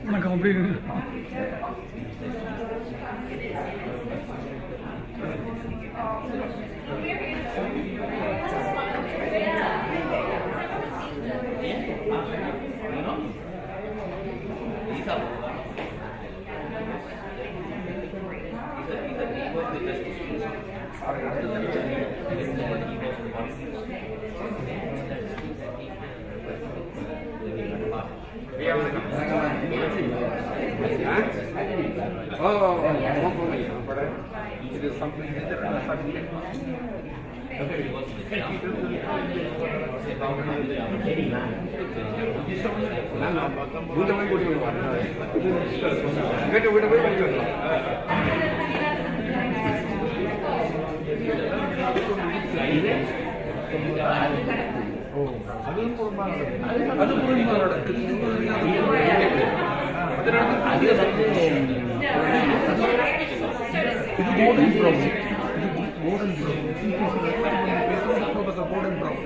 Una compris. It is something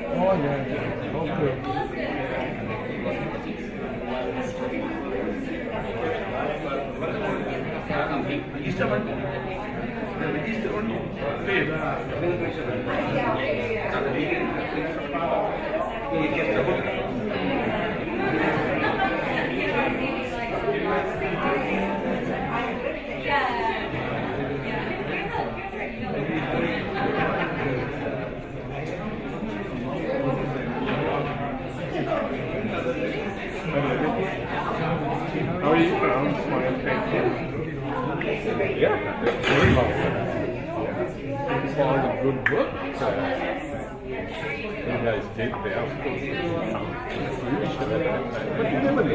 How are you? Yeah, very well. For all the good work you guys did there. But you never know.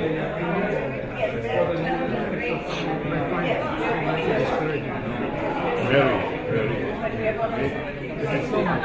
Very. Thanks so much.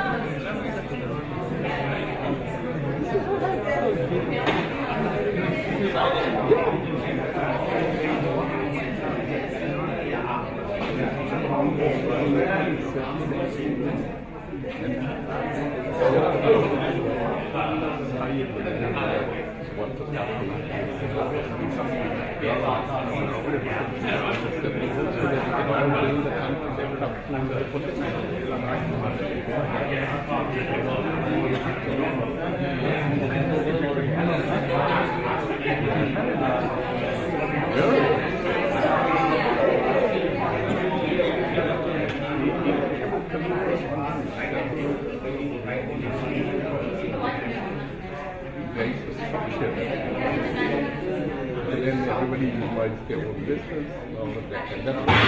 And then everybody minds their own business, all of that. And that's what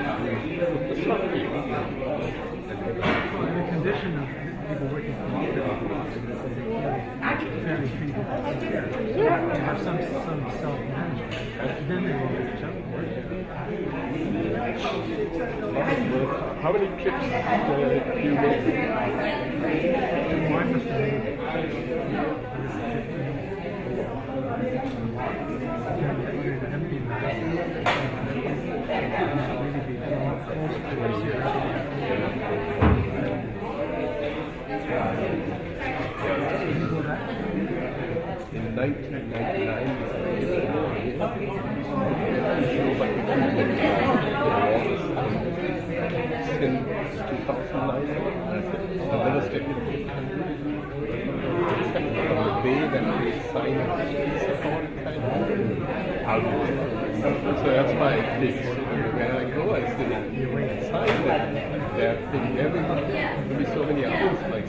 longer with the structure. And the condition of people working from office is fairly feeble. To have some self-management, then they will get each other. How many kids do you make? Mine must have in 1999, since 2009, the minister from the day that they signed so that's why I think when I go, I still sign that they're thinking everything. There'll be so many others like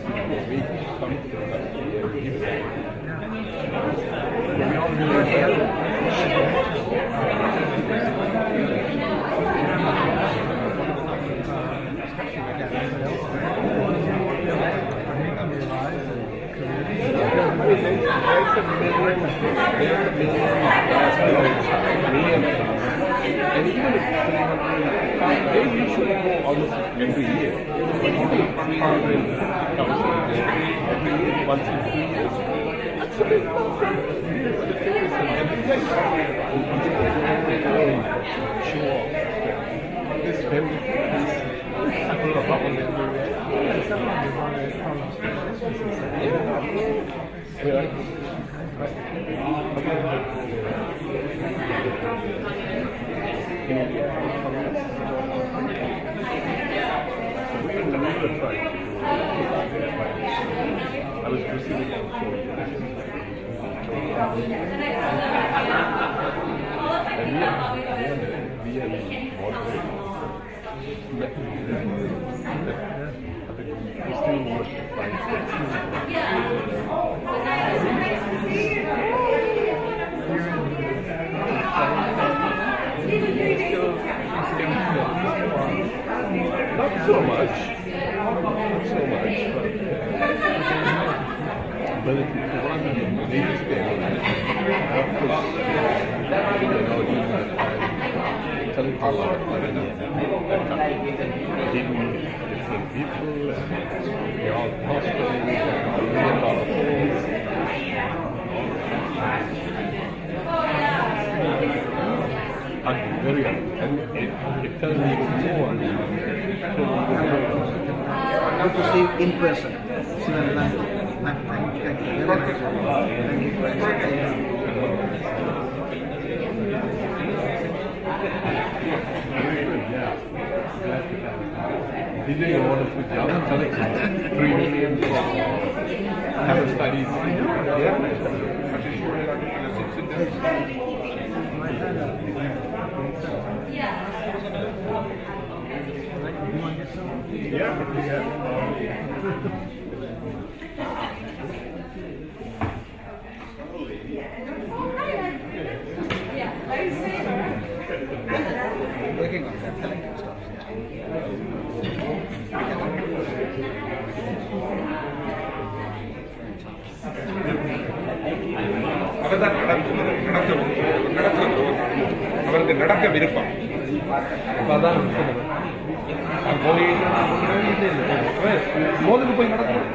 we come to the we all really almost every year. But even if Parliament comes every year, once in 3 years, that's a bit show off. This family is several of our members. I was receiving them not so much, but if you run the latest thing, telling a lot of different people, they're all prospering, a lot of things. I'm very happy, and it tells me more. How to see in person. Thank you for He's doing a wonderful job. Collecting 3 million for higher studies. working on that collecting stuff. அவருக்கு நடக்க விருப்பம் அதான் போய் மோதுக்கு போய் நடக்கும்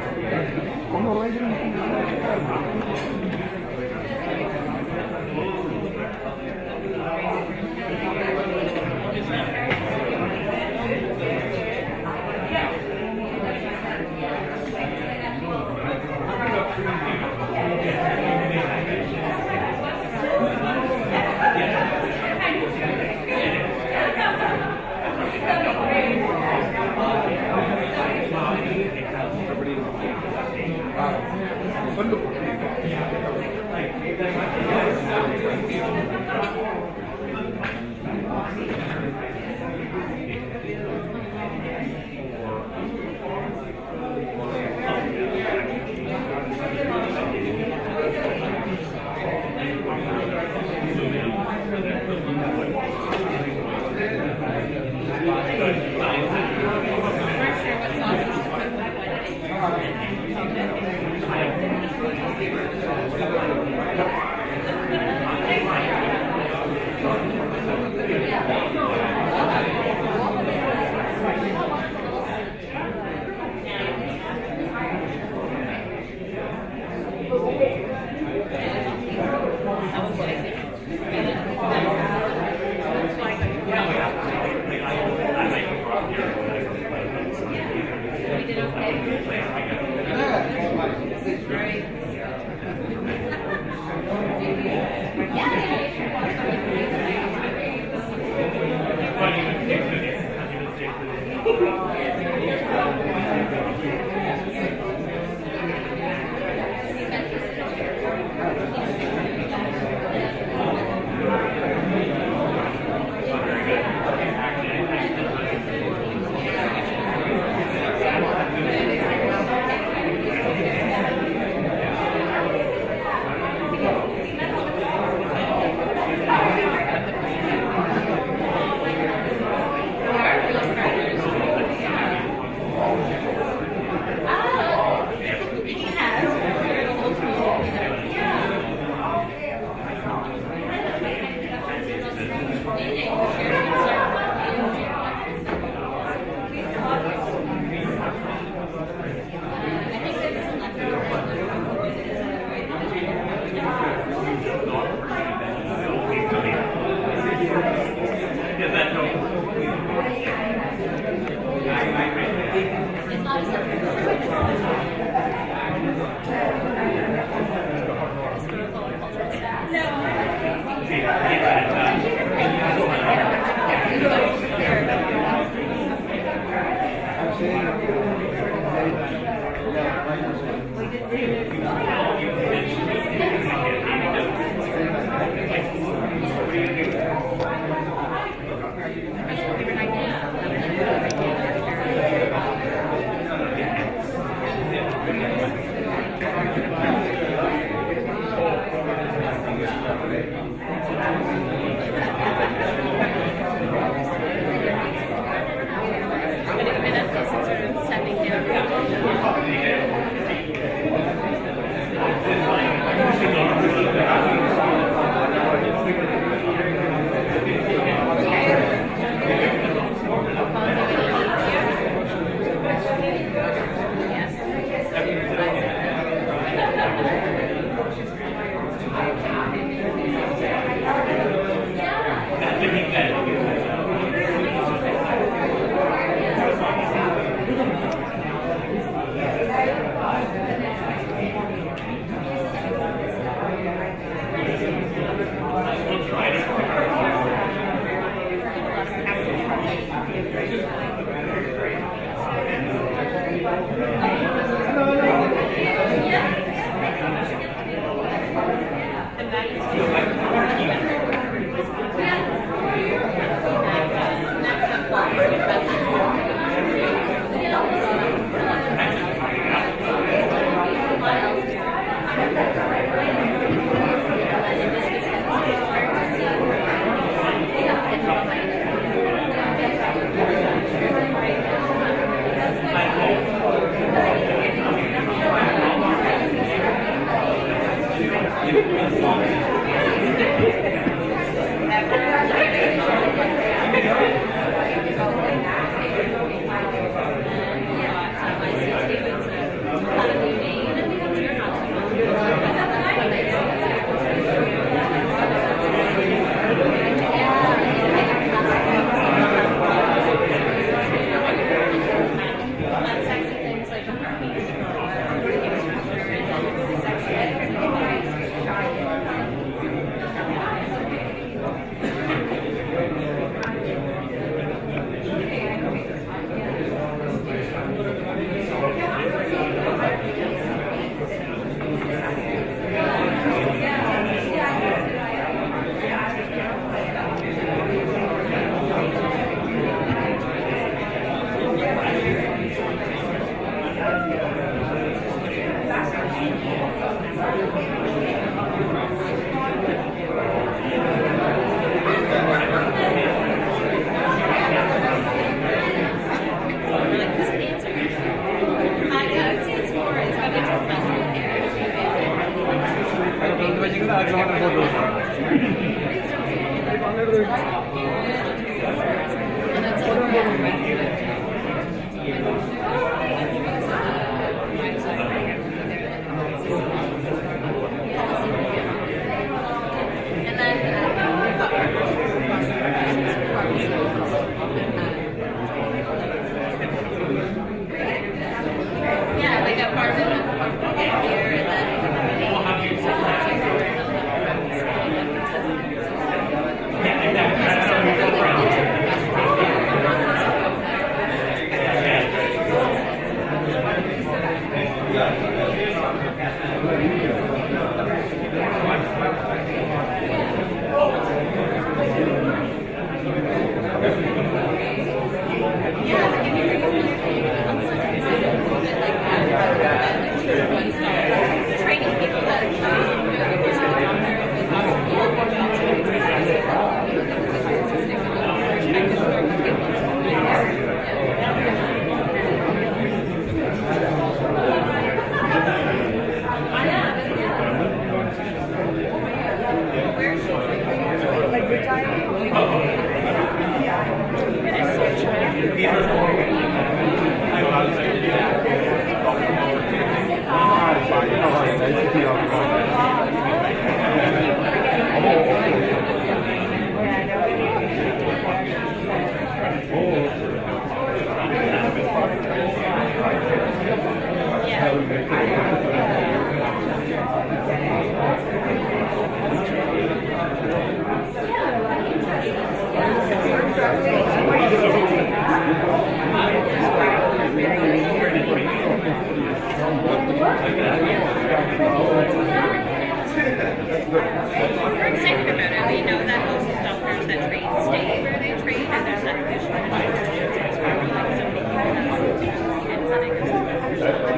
We're excited about it. We know that most doctors that train stay where they train, and there's that additional internships. It's probably like so many people that want to in clinic and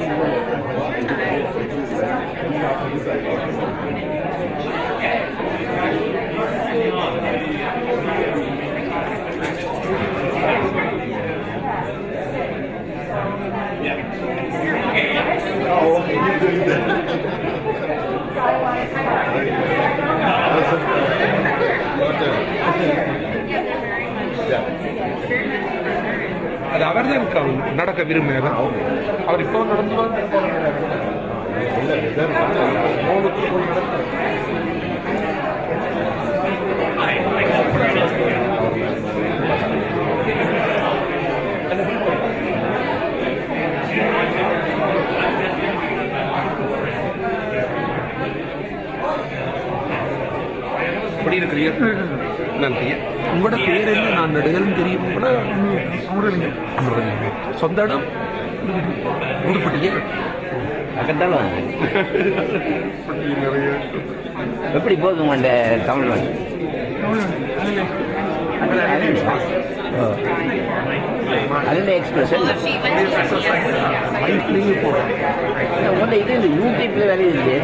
அது அவர் தான் நடக்க விரும்பினவர். அவர் இப்போ நடந்து எப்படி இருக்கிறீங்க? நன்றி. உங்களோட பேர் என்ன? நான் நடுகளும் தெரியும். சொந்த இடம் உடுப்பட்டியே அக்கத்தாலும் எப்படி போகுது உங்கள்ட தமிழ் வந்து அதில் எக்ஸ்பிரஸ் உங்கள்ட இது இந்த யூடியூப்ல வேலை இல்லை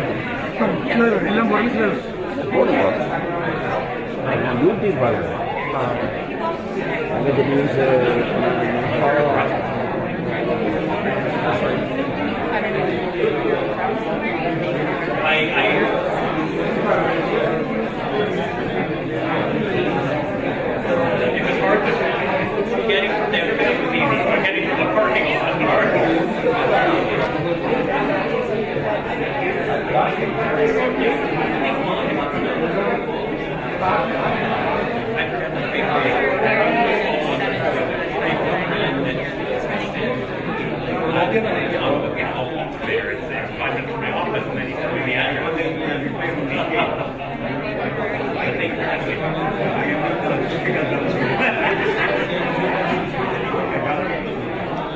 போடுங்க யூடியூப் பாருங்க அங்கே news Getting from downtown was easy, but getting from the parking lot was hard. I'll give an example. I'll walk there and say 5 minutes from my office, and then you tell me the address. I think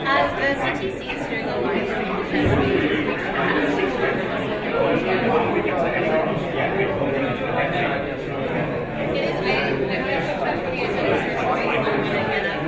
as the CTC is doing a live stream because we reached capacity. It is I wish somebody is in a situation where they get up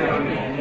Thank you.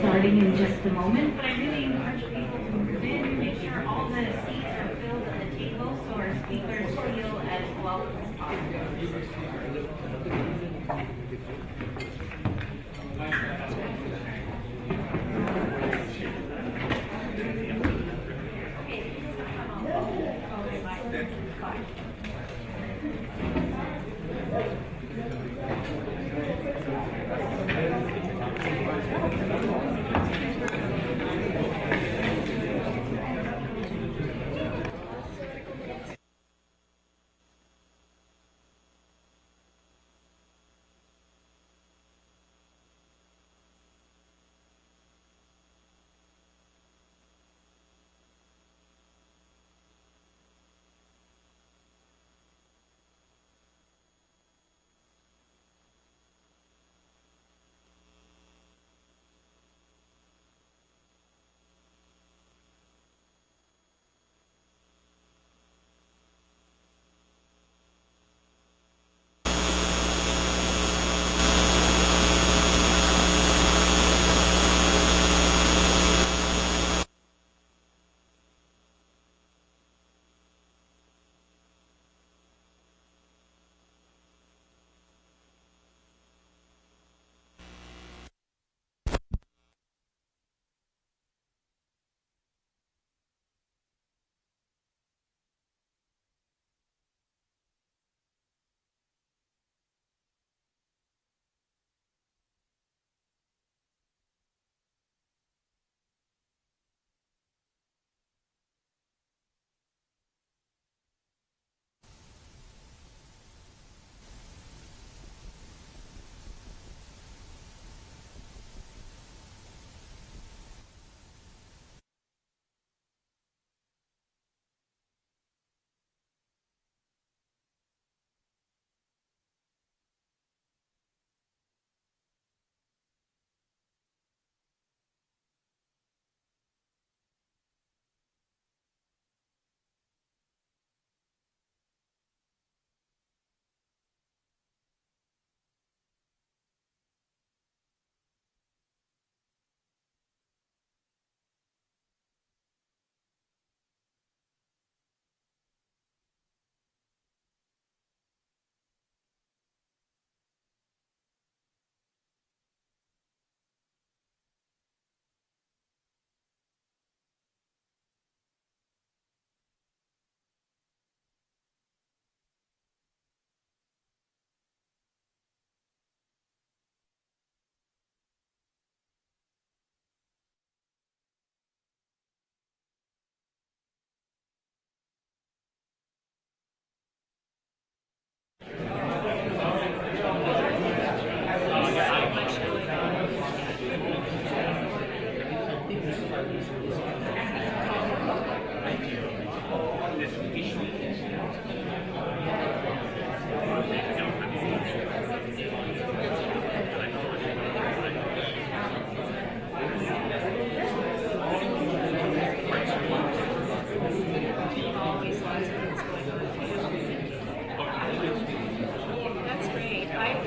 Starting in just a moment, but I really encourage people to move in, make sure all the seats are filled at the table so our speakers feel as welcome as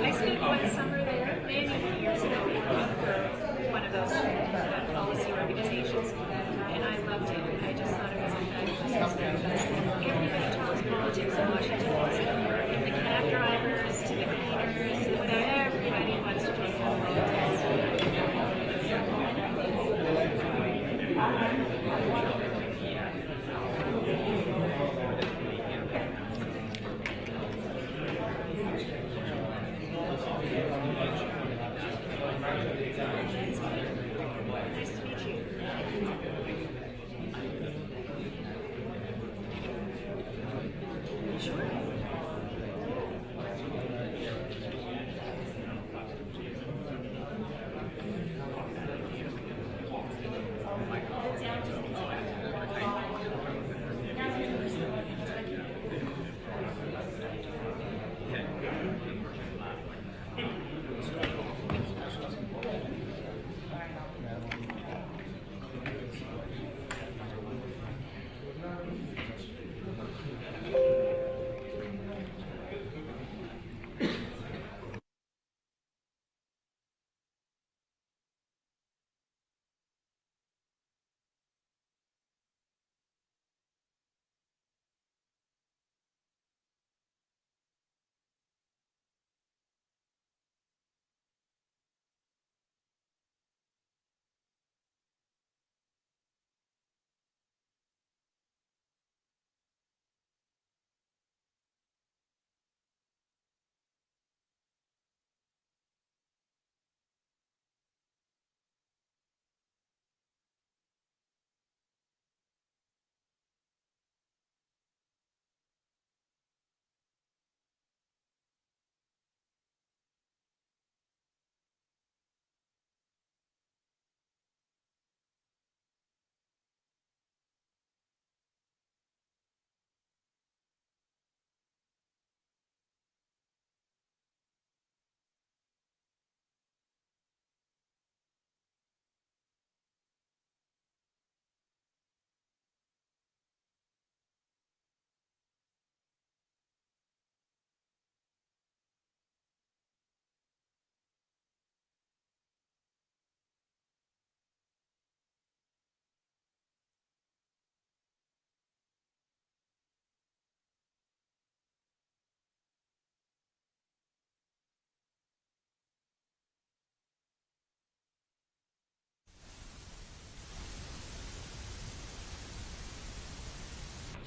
I spent one summer there many years ago for one of those policy organizations, and I loved it. I just thought it was a fabulous experience. Everybody talks politics in Washington, from the cab drivers to the cleaners, to whatever. Everybody wants to talk about politics. Nice to meet you. Sure.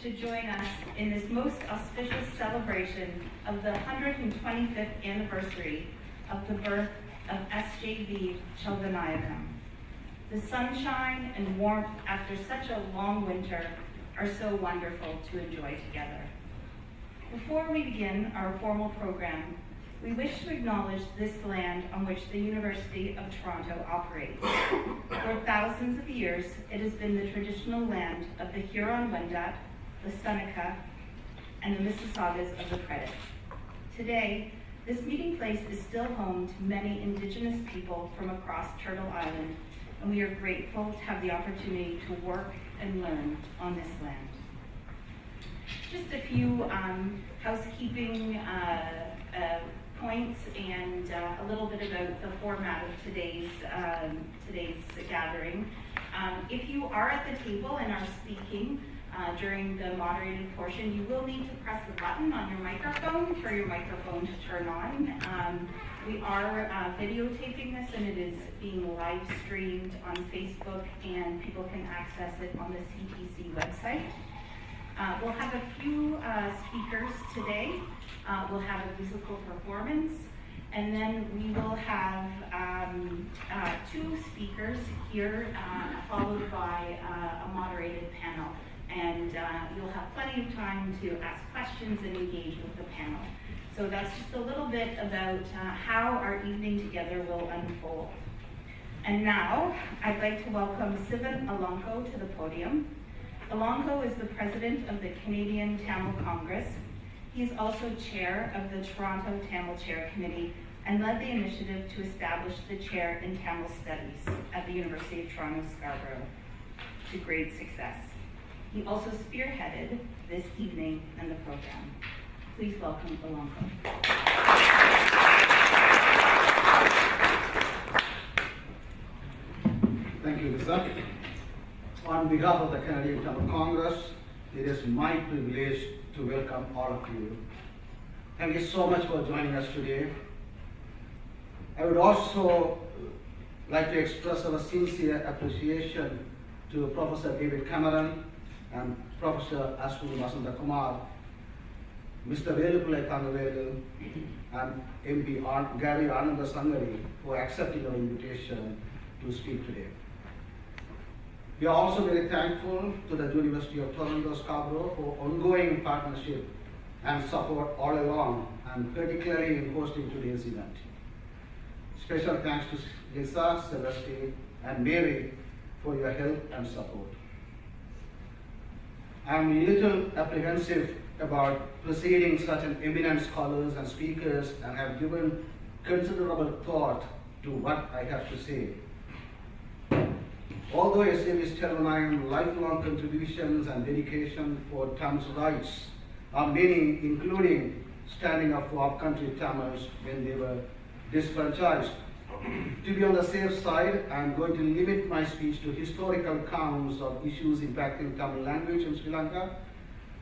To join us in this most auspicious celebration of the 125th anniversary of the birth of SJV Chelvanayakam. The sunshine and warmth after such a long winter are so wonderful to enjoy together. Before we begin our formal program, we wish to acknowledge this land on which the University of Toronto operates. For thousands of years, it has been the traditional land of the Huron-Wendat, the Seneca, and the Mississaugas of the Credit. Today, this meeting place is still home to many Indigenous people from across Turtle Island, and we are grateful to have the opportunity to work and learn on this land. Just a few housekeeping points and a little bit about the format of today's gathering. If you are at the table and are speaking during the moderated portion, you will need to press the button on your microphone for your microphone to turn on. We are videotaping this, and it is being live streamed on Facebook, and people can access it on the CTC website. We'll have a few speakers today. We'll have a musical performance, and then we will have two speakers here, followed by a moderated panel. And you'll have plenty of time to ask questions and engage with the panel. So that's just a little bit about how our evening together will unfold. And now, I'd like to welcome Sivan Alonko to the podium. Alonko is the president of the Canadian Tamil Congress. He is also chair of the Toronto Tamil Chair Committee and led the initiative to establish the chair in Tamil Studies at the University of Toronto, Scarborough, to great success. He also spearheaded this evening and the program. Please welcome Alonko. behalf of the Canadian Tamil Congress, it is my privilege to welcome all of you. Thank you so much for joining us today. I would also like to express our sincere appreciation to Professor David Cameron and Professor Ashwin Vasanta Kumar, Mr. Velupillai Thangavelu, and MP Gary Ananda Sangari for accepting our invitation to speak today. We are also very thankful to the University of Toronto Scarborough for ongoing partnership and support all along, and particularly in hosting today's event. Special thanks to Lisa, Celeste, and Mary for your help and support. I am a little apprehensive about preceding such an eminent scholars and speakers, and have given considerable thought to what I have to say. Although SJV's Telugu lifelong contributions and dedication for Tamil's rights are many, including standing up for upcountry Tamils when they were disfranchised. To be on the safe side, I am going to limit my speech to historical accounts of issues impacting Tamil language in Sri Lanka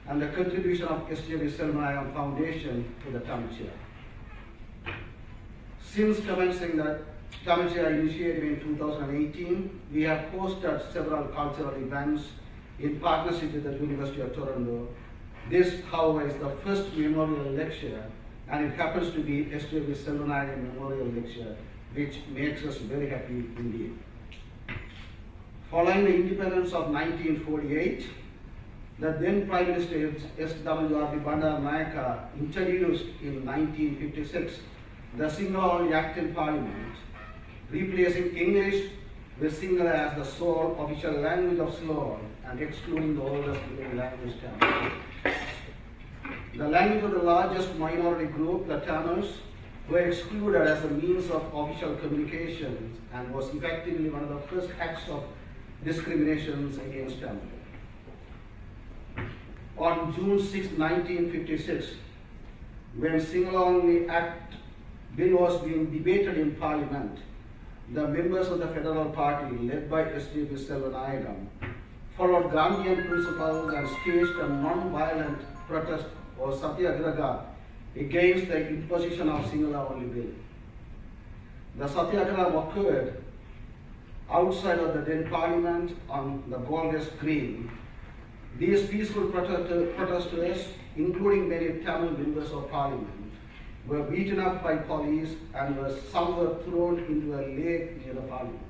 and the contribution of SJV Selvanayagam Foundation to the Tamil Chair. Since commencing the Tamil Chair initiative in 2018, we have hosted several cultural events in partnership with the University of Toronto. This, however, is the first memorial lecture, and it happens to be SJV Selvanayagam Memorial Lecture, which makes us very happy indeed. Following the independence of 1948, the then Prime Minister S.W.R.B. Bandaranaike introduced in 1956 the Sinhala Act in Parliament, replacing English with Sinhala as the sole official language of Ceylon and excluding the oldest living language, Tamil. The language of the largest minority group, the Tamils, were excluded as a means of official communications and was effectively one of the first acts of discriminations against Tamil. On June 6, 1956, when Sinhala Act bill was being debated in Parliament, the members of the Federal Party, led by SJV Selvanayagam, followed Gandhian principles and staged a non-violent protest or satyagraha against the imposition of Sinhala only bill. The satyagraha occurred outside of the then Parliament on the Goldest Green. These peaceful protesters, including many Tamil members of Parliament, were beaten up by police and some were thrown into a lake near the Parliament.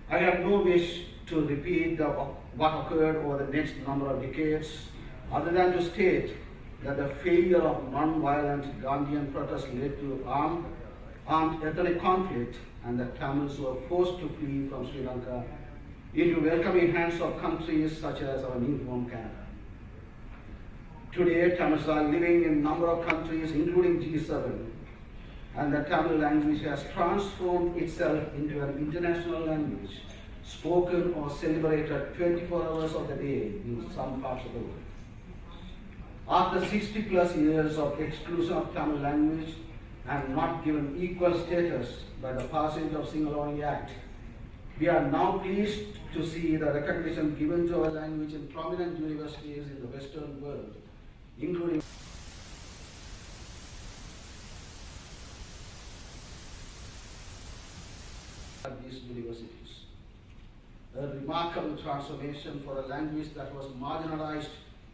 I have no wish to repeat what occurred over the next number of decades, other than to state that the failure of non-violent Gandhian protests led to armed ethnic conflict, and that Tamils were forced to flee from Sri Lanka into welcoming hands of countries such as our new home Canada. Today, Tamils are living in a number of countries, including G7, and the Tamil language has transformed itself into an international language, spoken or celebrated 24 hours of the day in some parts of the world. After 60 plus years of exclusion of Tamil language and not given equal status by the passage of Sinhala Act, we are now pleased to see the recognition given to our language in prominent universities in the Western world, including at these universities. A remarkable transformation for a language that was marginalized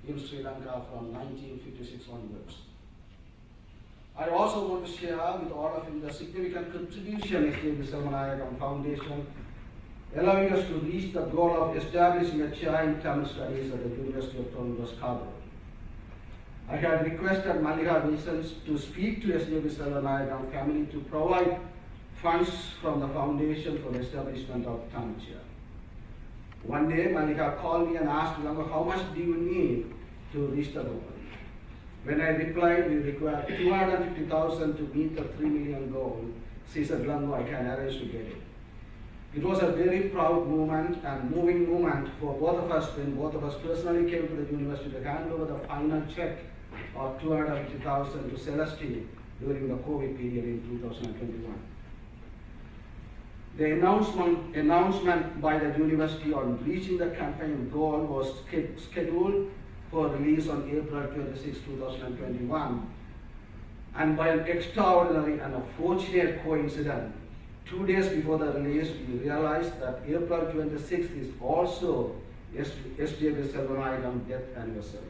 in Sri Lanka from 1956 onwards. I also want to share with all of you the significant contribution SJV Selvanayagam Foundation, allowing us to reach the goal of establishing a chair in Tamil studies at the University of Toronto Scarborough. I had requested Mallika Wilson to speak to SJV Selvanayagam family to provide funds from the foundation for the establishment of Tamil chair. One day, Mallika called me and asked, how much do you need to reach the goal? When I replied, we require 250,000 to meet the 3 million goal, she said, I can arrange to get it. It was a very proud moment and moving moment for both of us when both of us personally came to the university to hand over the final check of 250,000 to Celeste during the COVID period in 2021. The announcement by the university on reaching the campaign goal was scheduled for release on April 26, 2021. And by an extraordinary and a fortunate coincidence, 2 days before the release, we realized that April 26th is also SJB Selvanayagam death anniversary.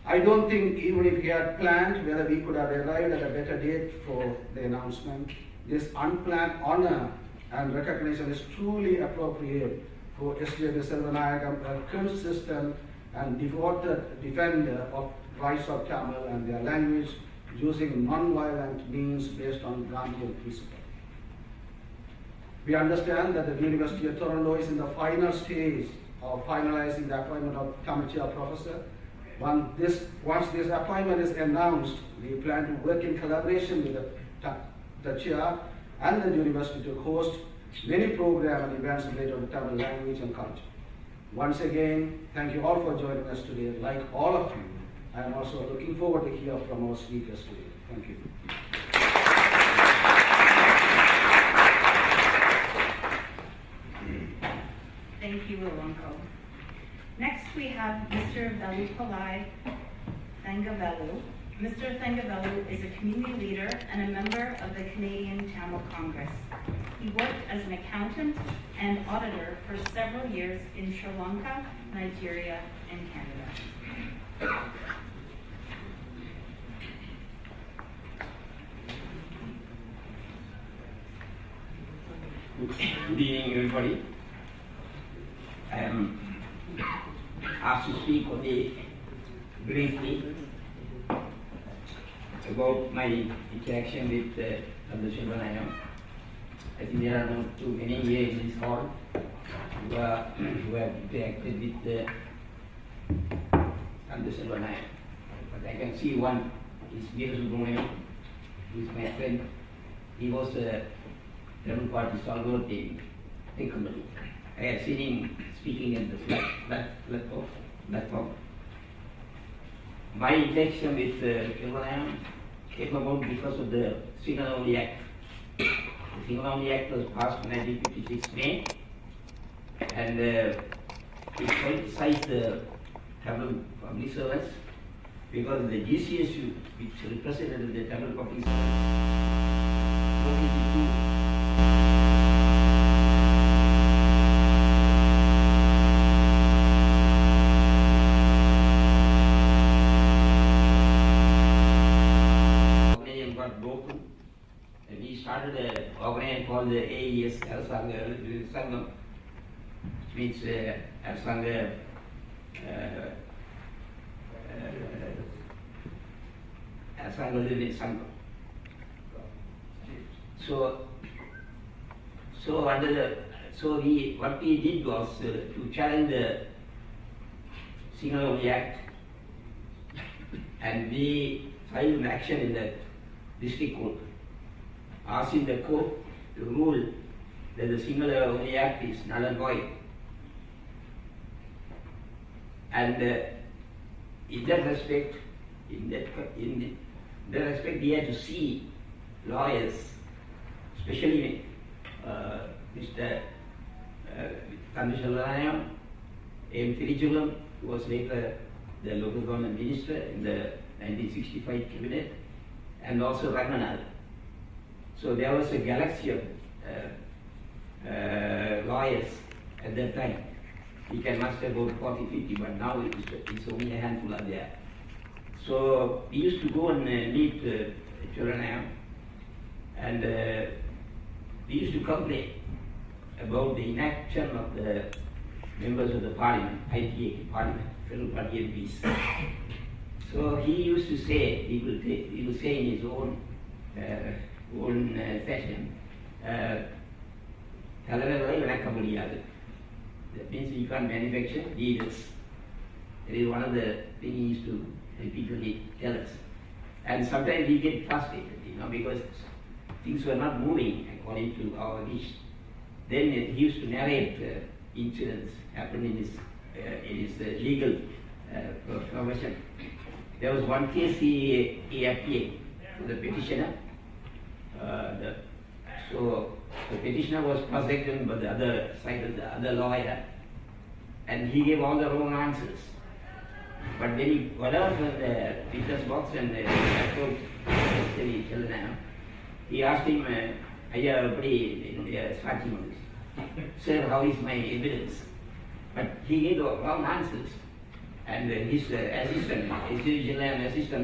I don't think even if we had planned whether we could have arrived at a better date for the announcement. This unplanned honor and recognition is truly appropriate for SJB Selvanayagam, a consistent and devoted defender of rights of Tamil and their language, using non-violent means based on Gandhian principle. We understand that the University of Toronto is in the final stage of finalizing the appointment of Tamil Chair Professor. Once this appointment is announced, we plan to work in collaboration with the Chair and the University to host many programs and events related to Tamil language and culture. Once again, thank you all for joining us today. Like all of you, I am also looking forward to hear from our speakers today. Thank you. Thank you, Ilanko. Next, we have Mr. Velupalai Thangavelu. Mr. Thangavelu is a community leader and a member of the Canadian Tamil Congress. He worked as an accountant and auditor for several years in Sri Lanka, Nigeria, and Canada. Good evening, everybody. I am asked to speak only briefly about my interaction with Dr. Selvanayagam. I think there are not too many here in this hall who have interacted with Dr. Selvanayagam. But I can see one is Veera Subramaniam, who is my friend. He was a Tamil Party stalwart in Company. I have seen him speaking at the platform. My interaction with Selvanayagam came about because of the Single Act. The Single Act was passed in 1956 May, and it politicized the Tamil public servants because the GCSU, which represented the Tamil public servants, wanted to do started an organization called the AES, Sangam, which means Sangha Sangam. What we did was to challenge the Single Act, and we filed an action in the district court, asking the court to rule that the Single Act is null and void. And in that respect, we had to see lawyers, especially Mr. Selvanayagam, M. Tirichulam, who was later the local government minister in the 1965 cabinet, and also Raghunath. So there was a galaxy of lawyers at that time. We can muster about 40, 50, but now it's only a handful are there. So we used to go and meet Selvanayagam, and we used to complain about the inaction of the members of the parliament, ITA parliament, Federal Party MPs. So he used to say, he will say in his own fashion, that means you can't manufacture leaders. That is one of the things he used to repeatedly tell us. And sometimes we get frustrated, because things were not moving according to our wish. Then he used to narrate incidents happened in his legal profession. There was one case he appeared to the petitioner. So the petitioner was prosecuted by the other side of the other lawyer, and he gave all the wrong answers. But when he got out from the witness box and approached Mr. Chellanam, he asked him, "Ayya, everybody, sir, how is my evidence?" But he gave the wrong answers. And his assistant,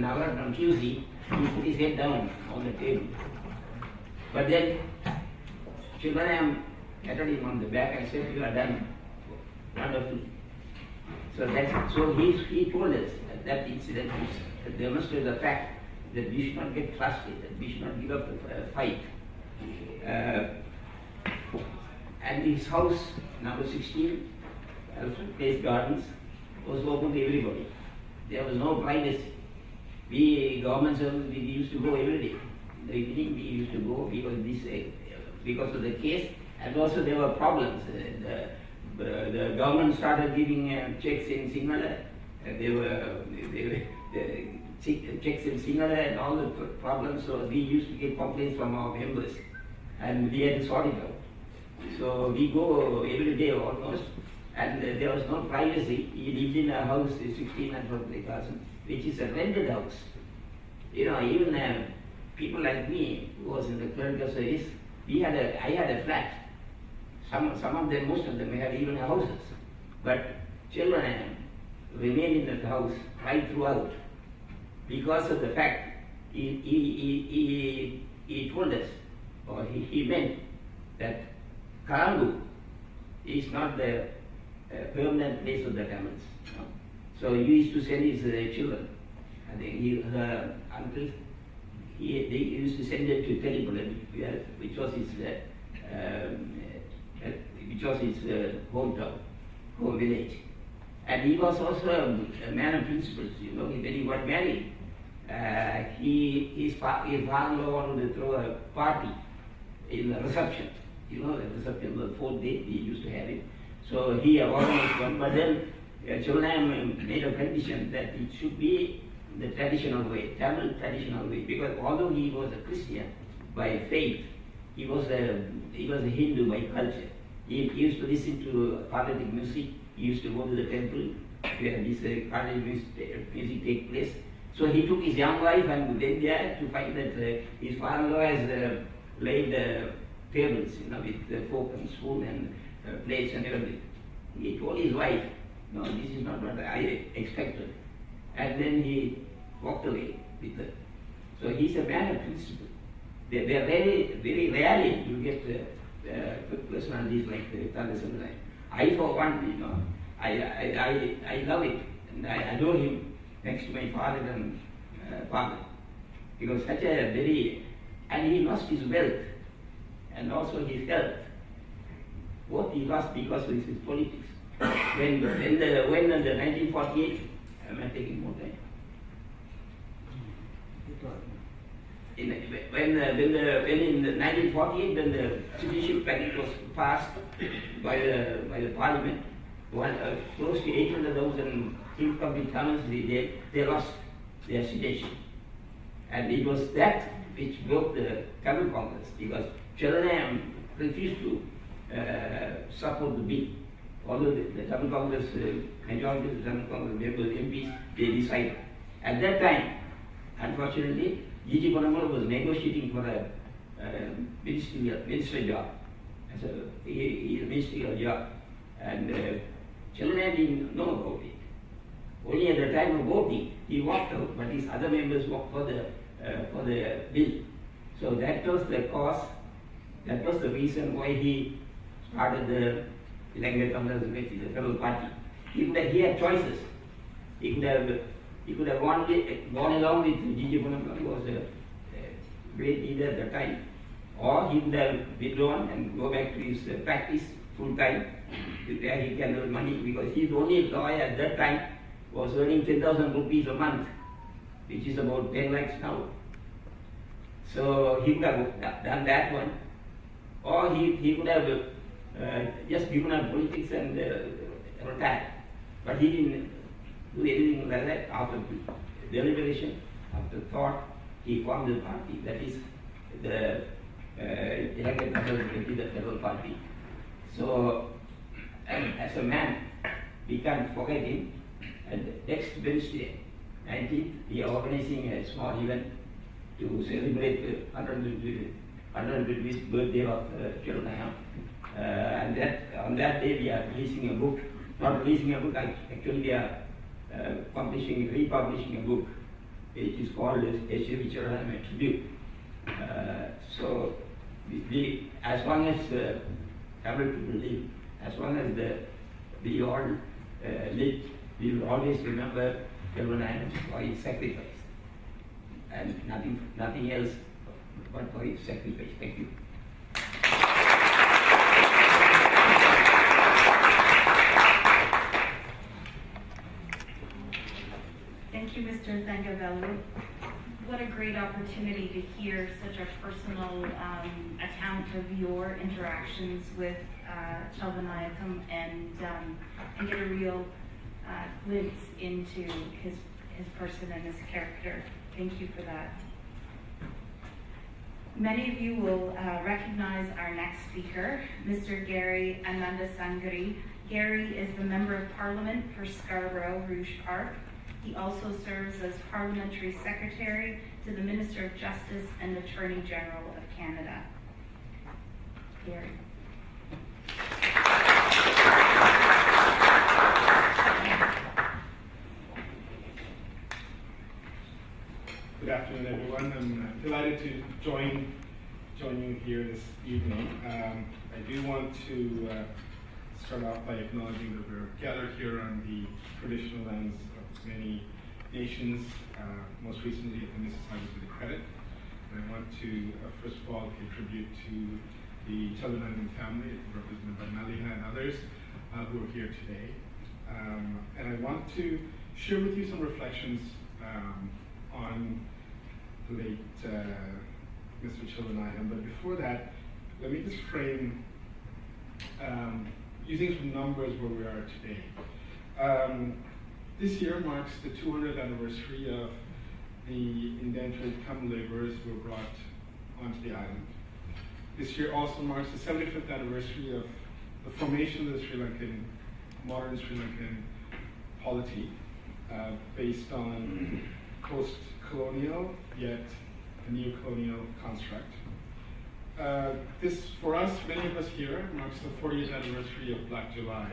Nagar QC, he put his head down on the table. But then Chellanam patted him on the back and said, "You are done. Wonderful." So he told us that incident demonstrates the fact that we should not get frustrated, that we should not give up the fight. And his house, number 16, Alfred Place Gardens, was open to everybody. There was no privacy. We government servants, we used to go every day. In the beginning we used to go because of the case, and also there were problems. The government started giving checks in Sinhala. There were checks in Sinhala and all the problems. So we used to get complaints from our members, and we had to sort it out. So we go every day almost, and there was no privacy. He lived in a house, 16 and 43,000, which is a rented house. You know, even people like me, who was in the clerical service, I had a flat. Some of them, most of them had even houses. But children remained in that house right throughout because of the fact he told us, or he meant that Karangu is not the permanent place of the Tamils. No? So he used to send his children, and her uncles, they used to send them to Telipula, which was his hometown, home village. And he was also a man of principles. You know, when he got married, his father-in-law wanted to throw a party in the reception. You know, the reception, the fourth day, he used to have it. So he organized one, but then Chellanam made a condition that it should be the traditional way, Tamil traditional way, because although he was a Christian by faith, he was a Hindu by culture. He used to listen to Carnatic music. He used to go to the temple where this Carnatic music take place. So he took his young wife and went there to find that his father-in-law has laid tables, you know, with fork and spoon and plates and everything. He told his wife, "No, this is not what I expected." And then he walked away with her. So he's a man of principle. They're very, very rarely you get personalities like Analai. I, for one, you know, I love it, and I adore him next to my father and father, because such a very, and he lost his wealth and also his health. Both he lost because of his politics. When in the 1948, am I taking more time? When in the 1948, when the citizenship pact was passed by the parliament, close to 800,000 incomplete Tamils, they lost their citizenship. And it was that which broke the Tamil Congress, because Chellanam refused to support the bill. Although the Tamil Congress, majority of the Tamil Congress members, MPs, they decided. At that time, unfortunately, G.G. Bonamola was negotiating for a ministerial job, as a ministerial job, and Chellanam didn't know about it. Only at the time of voting, he walked out, but his other members walked for the bill. So that was the cause, that was the reason why he started the Language Congress, the Federal Party. He had choices. He could have gone along with G.G. Bonamola, who was a great leader at the time, or he would have withdrawn and go back to his practice full time, where he can earn money, because his only lawyer at that time was earning 10,000 rupees a month, which is about 10 lakhs now. So he could have done that one, or he could have just given up politics and retired. But he didn't do anything like that. After deliberation, after thought, he formed the party. That is the elected representative to the federal party. So, as a man, we can't forget him. And next Wednesday, 19th, we are organizing a small event to celebrate the 150th birthday of Chirunaya. And on that day, we are releasing a book. Not releasing a book, actually we are republishing a book. It is called S.J.V. Chirunaya Tribute. So, as long as Tamil people live, as long as we all live, we will always remember Chirunaya for his sacrifice. And nothing else but for his sacrifice. Thank you. Thank you, Mr. Thangavelu. What a great opportunity to hear such a personal account of your interactions with Chalvanayakam and get a real glimpse into his person and his character. Thank you for that. Many of you will recognize our next speaker, Mr. Gary Anandasangri. Gary is the Member of Parliament for Scarborough Rouge Park. He also serves as Parliamentary Secretary to the Minister of Justice and Attorney General of Canada. Gary. Good afternoon, everyone. I'm delighted to join you here this evening. I do want to start off by acknowledging that we're gathered here on the traditional lands of many nations, most recently at the Mississaugas of the Credit. And I want to, first of all, contribute to the Chalvanayakam family, represented by Analai and others who are here today. And I want to share with you some reflections on the late Mr. Chalvanayakam. But before that, let me just frame using some numbers where we are today. This year marks the 200th anniversary of the indentured Tamil laborers who were brought onto the island. This year also marks the 75th anniversary of the formation of the modern Sri Lankan polity, based on post-colonial yet a neo-colonial construct. This, for us, many of us here, marks the 40th anniversary of Black July.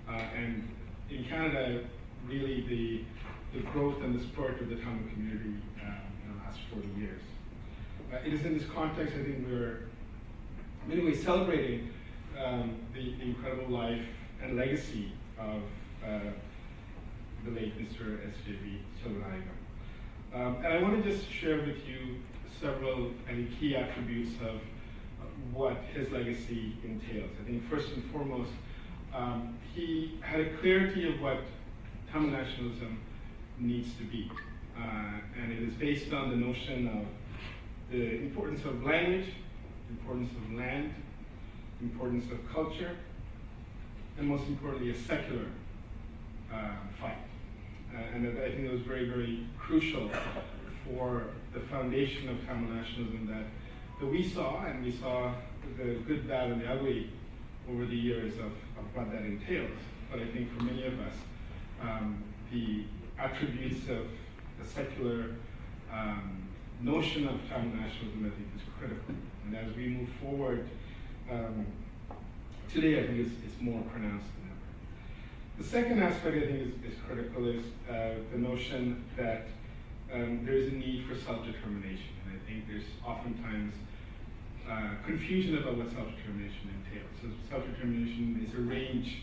And in Canada, really the growth and the spurt of the Tamil community in the last 40 years. It is in this context, I think, we're in many ways celebrating the incredible life and legacy of the late Mr. S.J.V. Chalvanayakam. And I want to just share with you several key attributes of what his legacy entails. I think first and foremost, he had a clarity of what Tamil nationalism needs to be. And it is based on the notion of the importance of language, importance of land, importance of culture, and most importantly, a secular fight. And I think it was very, very crucial for the foundation of Tamil nationalism that we saw, and we saw the good, bad, and the ugly over the years of what that entails. But I think for many of us, the attributes of the secular notion of Tamil nationalism, I think, is critical. And as we move forward, today I think it's more pronounced than ever. The second aspect I think is critical is the notion that there is a need for self-determination. And I think there's oftentimes confusion about what self-determination entails. So self-determination is a range,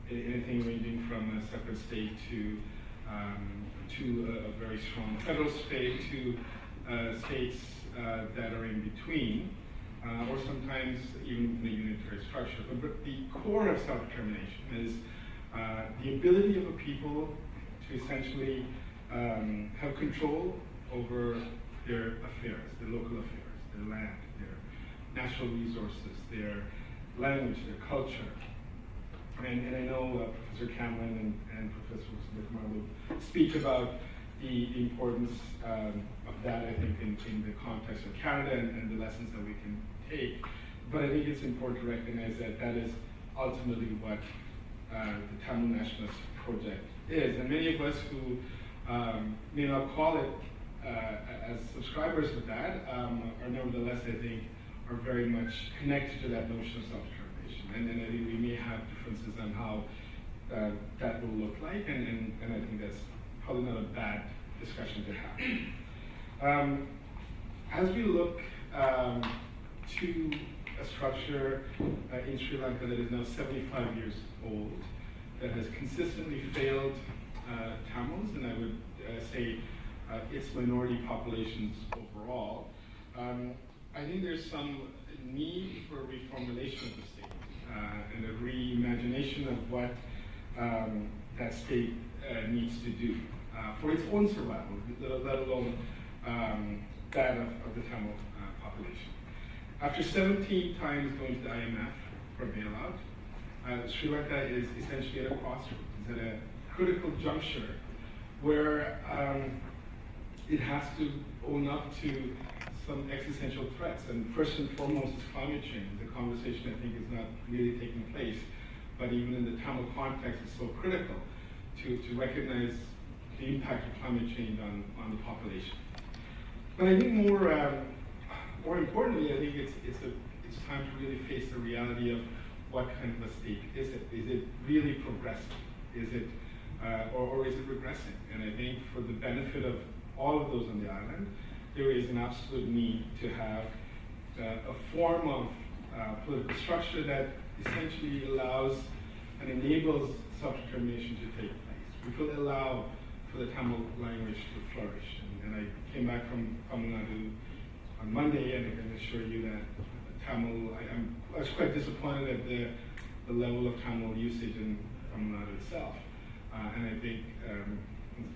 anything ranging from a separate state to a very strong federal state, to states that are in between, or sometimes even in a unitary structure. But the core of self-determination is the ability of a people to essentially have control over their affairs, their local affairs, their land, their natural resources, their language, their culture. And I know Professor Cameron and Professor Smith will speak about the importance of that, I think, in the context of Canada and the lessons that we can take. But I think it's important to recognize that that is ultimately what the Tamil Nationalist Project is. And many of us who may not call it as subscribers of that are nevertheless, I think, are very much connected to that notion of self-determination. And I think we may have differences on how that will look like, and I think that's probably not a bad discussion to have. As we look to a structure in Sri Lanka that is now 75 years old, that has consistently failed Tamils, and I would say its minority populations overall, I think there's some need for a reformulation of the state and a reimagination of what that state needs to do for its own survival, let alone that of the Tamil population. After 17 times going to the IMF for a bailout, Sri Lanka is essentially at a crossroads. It's at a critical juncture where it has to own up to some existential threats. And first and foremost is climate change. The conversation, I think, is not really taking place. But even in the Tamil context, it's so critical to recognize the impact of climate change on the population. But I think more importantly, I think it's time to really face the reality of what kind of a state is it? Is it really progressive? Is it, or is it regressing? And I think for the benefit of all of those on the island, there is an absolute need to have a form of political structure that essentially allows and enables self-determination to take place, which will allow for the Tamil language to flourish. And I came back from Tamil Nadu on Monday, and I can assure you that Tamil, I was quite disappointed at the level of Tamil usage in Tamil Nadu itself. And I think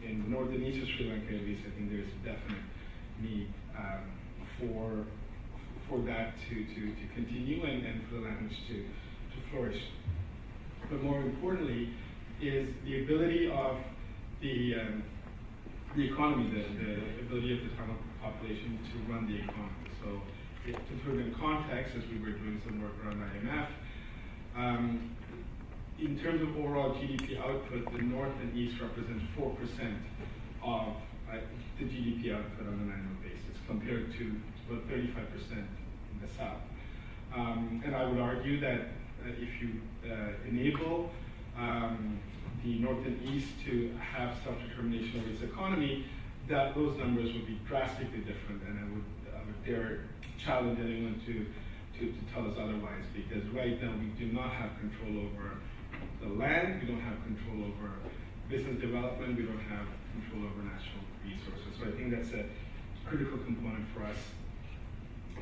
in the northern east of Sri Lanka, at least, I think there's a definite need for that to continue and for the language to flourish. But more importantly, is the ability of the economy, the ability of the Tamil population to run the economy. So to put it in context, as we were doing some work around IMF, in terms of overall GDP output, the North and East represent 4% of the GDP output on an annual basis, compared to about 35% in the South. And I would argue that if you enable the North and East to have self-determination of its economy, that those numbers would be drastically different, and I would dare challenge anyone to tell us otherwise, because right now we do not have control over the land, we don't have control over business development, we don't have control over natural resources. So I think that's a critical component for us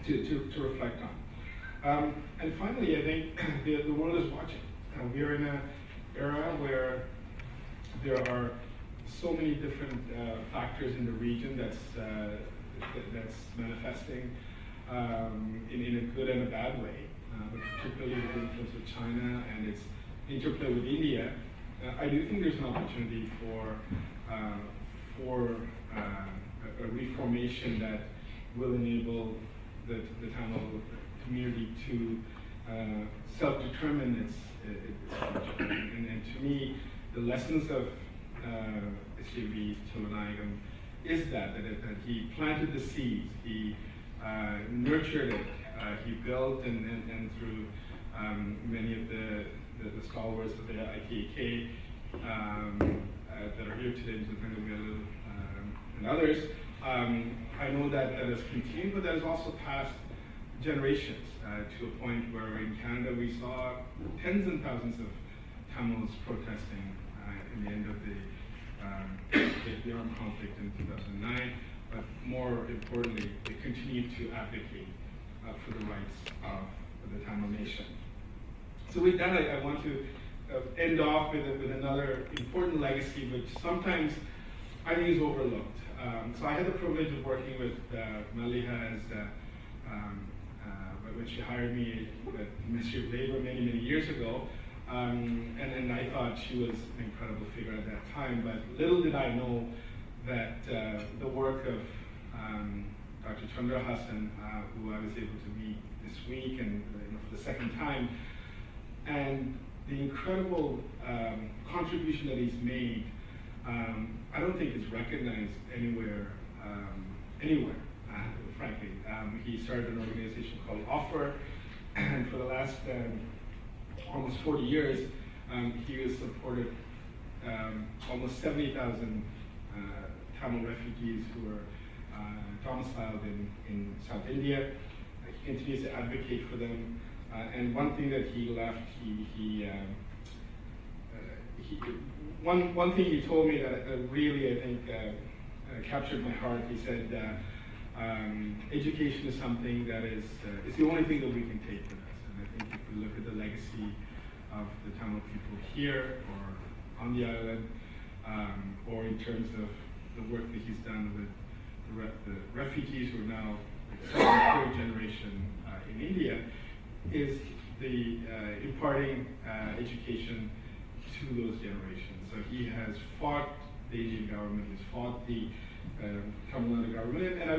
to reflect on. And finally, I think the world is watching. We are in an era where there are so many different factors in the region that's manifesting in a good and a bad way, but particularly with the influence of China and its interplay with India. I do think there's an opportunity for a reformation that will enable the Tamil community to self-determine its future. And to me, the lessons of S.J.B. Tilvanayagam is that he planted the seeds, he nurtured it, he built, and through many of the scholars of the ITAK that are here today, and others, I know that has continued, but that has also passed generations to a point where in Canada we saw tens and thousands of Tamils protesting in the end of the armed conflict in 2009, but more importantly, they continued to advocate for the rights of the Tamil nation. So with that, I want to end off with another important legacy, which sometimes I think is overlooked. So I had the privilege of working with Maliha when she hired me at the Ministry of Labor many years ago. And I thought she was an incredible figure at that time, but little did I know that the work of Dr. Chandra Hassan, who I was able to meet this week and for the second time, and the incredible contribution that he's made, I don't think it's recognized anywhere, frankly. He started an organization called Offer, and for the last almost 40 years, he has supported almost 70,000 Tamil refugees who are domiciled in South India. He continues to advocate for them. And one thing that he left, one thing he told me that really, I think, captured my heart. He said, education is something that is the only thing that we can take with us. And I think if we look at the legacy of the Tamil people here or on the island, or in terms of the work that he's done with the refugees who are now second, third generation in India, is the imparting education to those generations. So he has fought the Indian government, he's fought the Tamil Nadu government, and I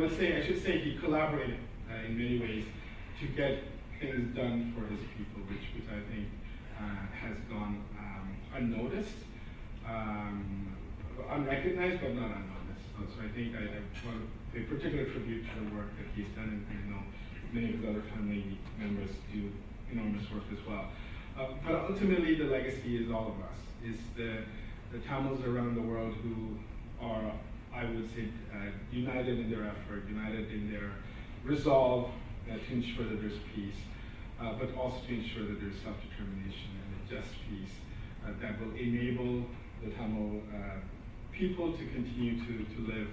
should say he collaborated in many ways to get things done for his people, which I think has gone unnoticed, unrecognized, but not unnoticed. So I think I want to pay particular tribute to the work that he's done, and I know many of his other family members do enormous work as well. But ultimately, the legacy is all of us. Is the Tamils around the world who are, I would say, united in their effort, united in their resolve to ensure that there's peace, but also to ensure that there's self-determination and a just peace that will enable the Tamil people to continue to live,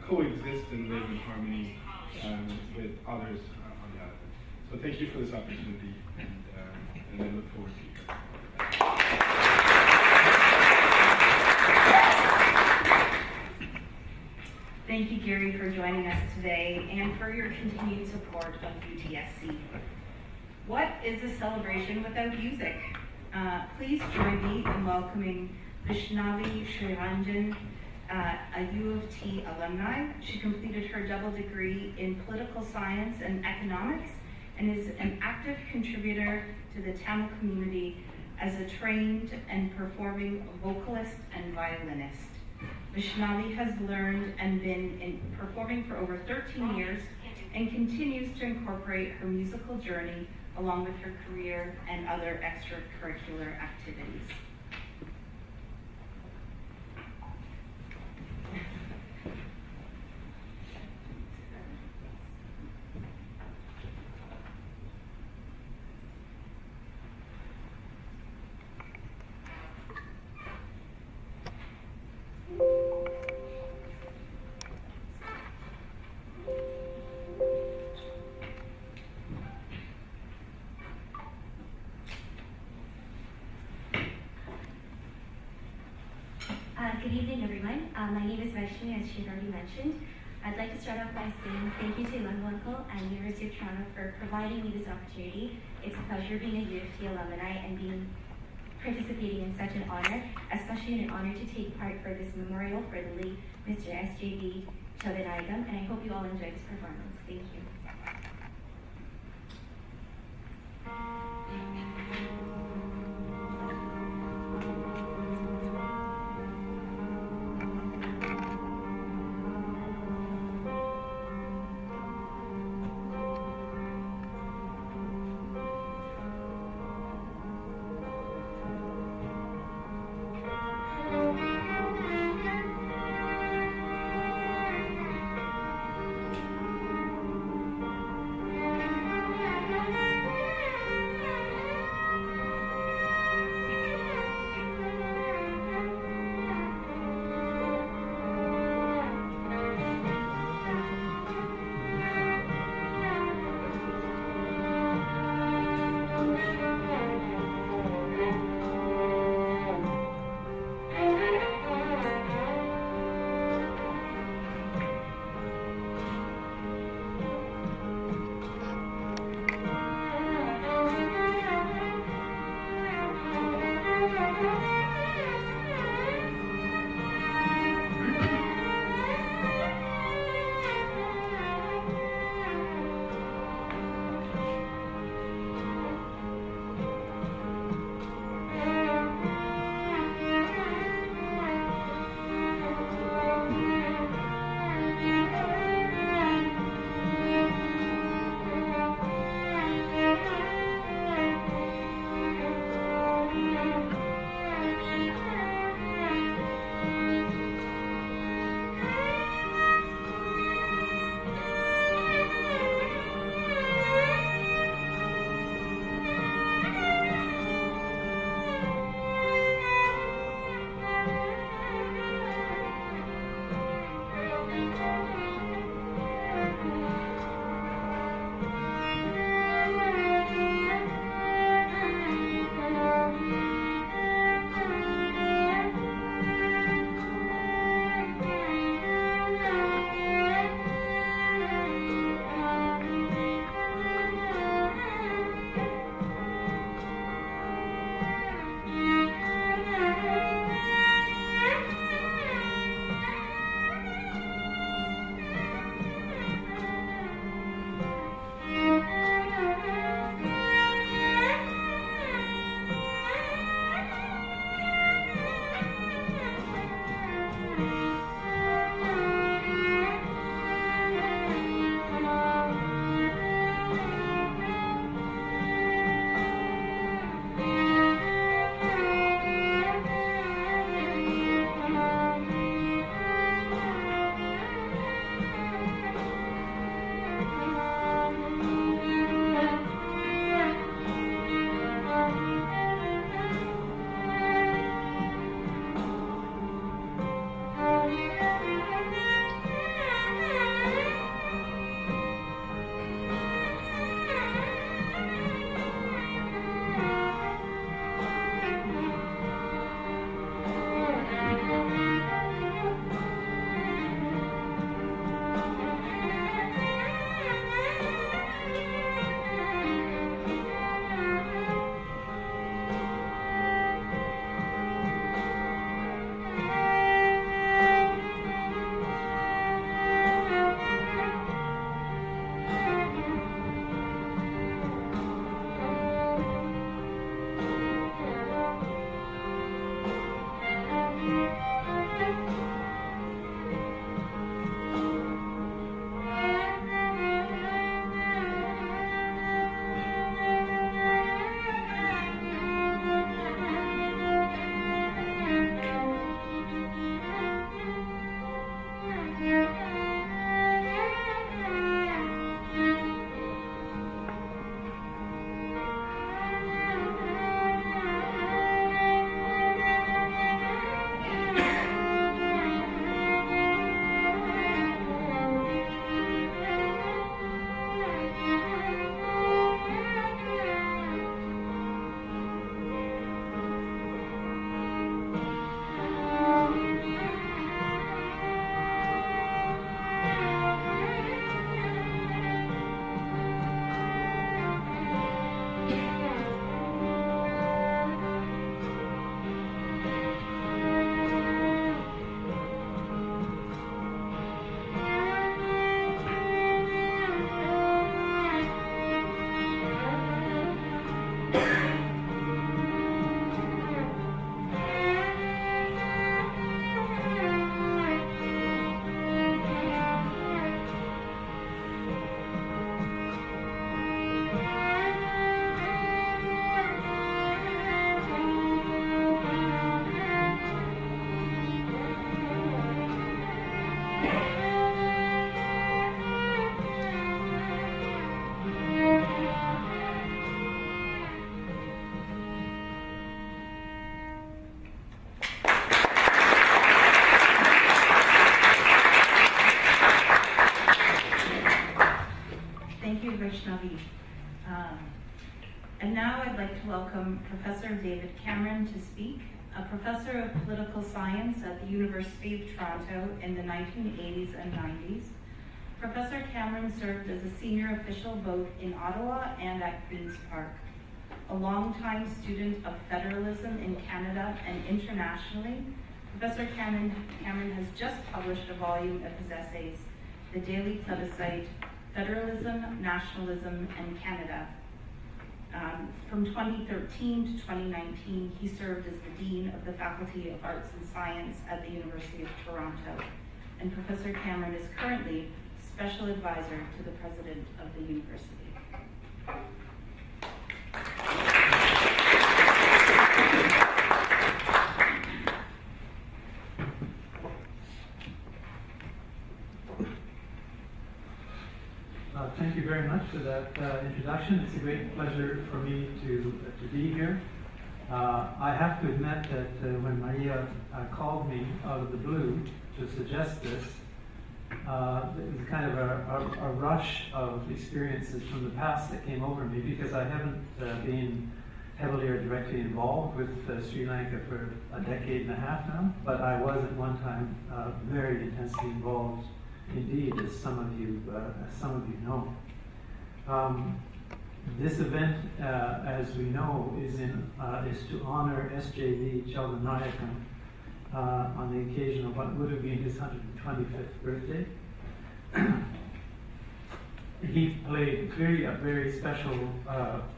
coexist and live in harmony with others on the island. So thank you for this opportunity, and I look forward to it. Thank you, Gary, for joining us today and for your continued support of UTSC. What is a celebration without music? Please join me in welcoming Vishnavi Shriranjan, a U of T alumni. She completed her double degree in political science and economics and is an active contributor to the Tamil community as a trained and performing vocalist and violinist. Vishnavi has learned and been performing for over 13 years and continues to incorporate her musical journey along with her career and other extracurricular activities. Good evening, everyone. My name is Vaishnavi, as she had already mentioned. I'd like to start off by saying thank you to Lungo Uncle and University of Toronto for providing me this opportunity. It's a pleasure being a U of T alumni and participating in such an honor, especially an honor to take part for this memorial for the late Mr. S.J.B. Chodanayagam, and I hope you all enjoy this performance. Thank you. Vaishnavi. And now I'd like to welcome Professor David Cameron to speak, a professor of political science at the University of Toronto in the 1980s and 90s. Professor Cameron served as a senior official both in Ottawa and at Queen's Park. A longtime student of federalism in Canada and internationally, Professor Cameron has just published a volume of his essays, The Daily Plebiscite, Federalism, Nationalism, and Canada. From 2013 to 2019, he served as the Dean of the Faculty of Arts and Science at the University of Toronto. And Professor Cameron is currently Special Advisor to the President of the University. Thank you very much for that introduction. It's a great pleasure for me to be here. I have to admit that when Maria called me out of the blue to suggest this, it was kind of a rush of experiences from the past that came over me, because I haven't been heavily or directly involved with Sri Lanka for a decade and a half now, but I was at one time very intensely involved indeed, as some of you know. This event, as we know, is to honor S.J.V. Chaldanayakam on the occasion of what would have been his 125th birthday. He played clearly a very special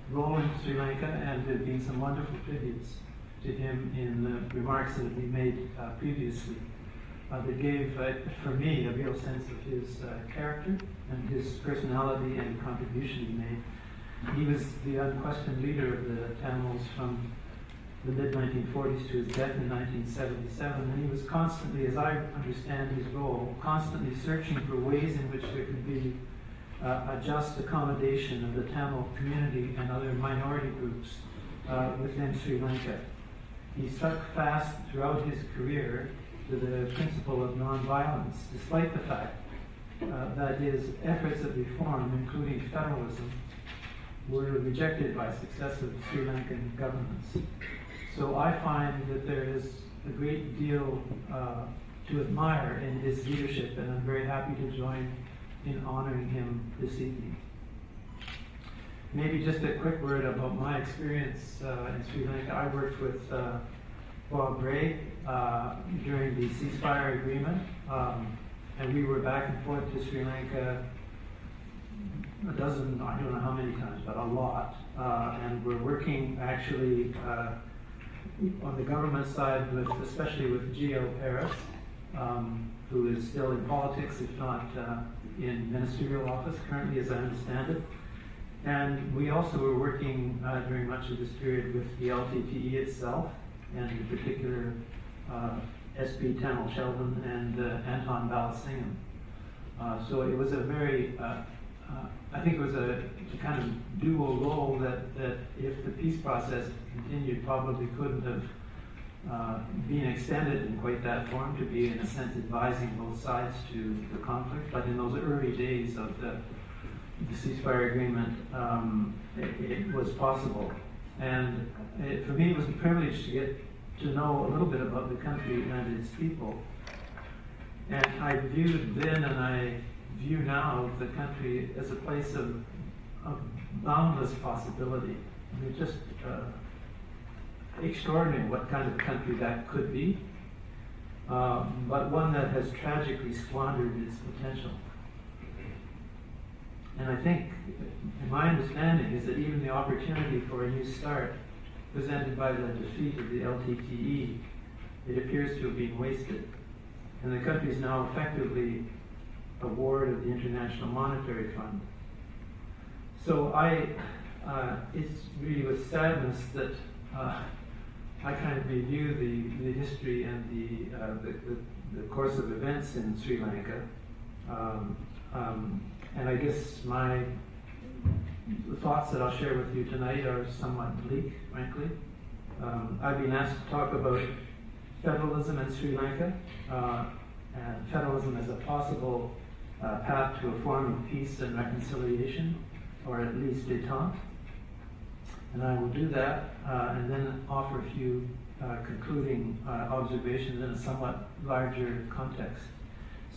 role in Sri Lanka, and there have been some wonderful tributes to him in the remarks that he made previously. That gave, for me, a real sense of his character and his personality and contribution he made. He was the unquestioned leader of the Tamils from the mid-1940s to his death in 1977, and he was constantly, as I understand his role, constantly searching for ways in which there could be a just accommodation of the Tamil community and other minority groups within Sri Lanka. He stuck fast throughout his career to the principle of nonviolence, despite the fact that his efforts at reform, including federalism, were rejected by successive Sri Lankan governments. So I find that there is a great deal to admire in his leadership, and I'm very happy to join in honoring him this evening. Maybe just a quick word about my experience in Sri Lanka. I worked with Bob Ray during the ceasefire agreement, and we were back and forth to Sri Lanka a dozen, I don't know how many times, but a lot. And we're working actually on the government side, especially with Geo Paris, who is still in politics, if not in ministerial office currently, as I understand it. And we also were working during much of this period with the LTTE itself, and in particular S.P. Tamil Sheldon and Anton Balasingham. So it was a very, I think it was a kind of dual role that if the peace process continued, probably couldn't have been extended in quite that form, to be in a sense advising both sides to the conflict. But in those early days of the ceasefire agreement, it was possible. And for me, it was a privilege to get to know a little bit about the country and its people. And I viewed then, and I view now, the country as a place of boundless possibility. I mean, just extraordinary what kind of country that could be, but one that has tragically squandered its potential. And I think, my understanding is that even the opportunity for a new start presented by the defeat of the LTTE, it appears to have been wasted. And the country is now effectively a ward of the International Monetary Fund. So it's really with sadness that I kind of review the history and the course of events in Sri Lanka. And I guess the thoughts that I'll share with you tonight are somewhat bleak, frankly. I've been asked to talk about federalism in Sri Lanka, and federalism as a possible path to a form of peace and reconciliation. or at least détente. And I will do that and then offer a few concluding observations in a somewhat larger context.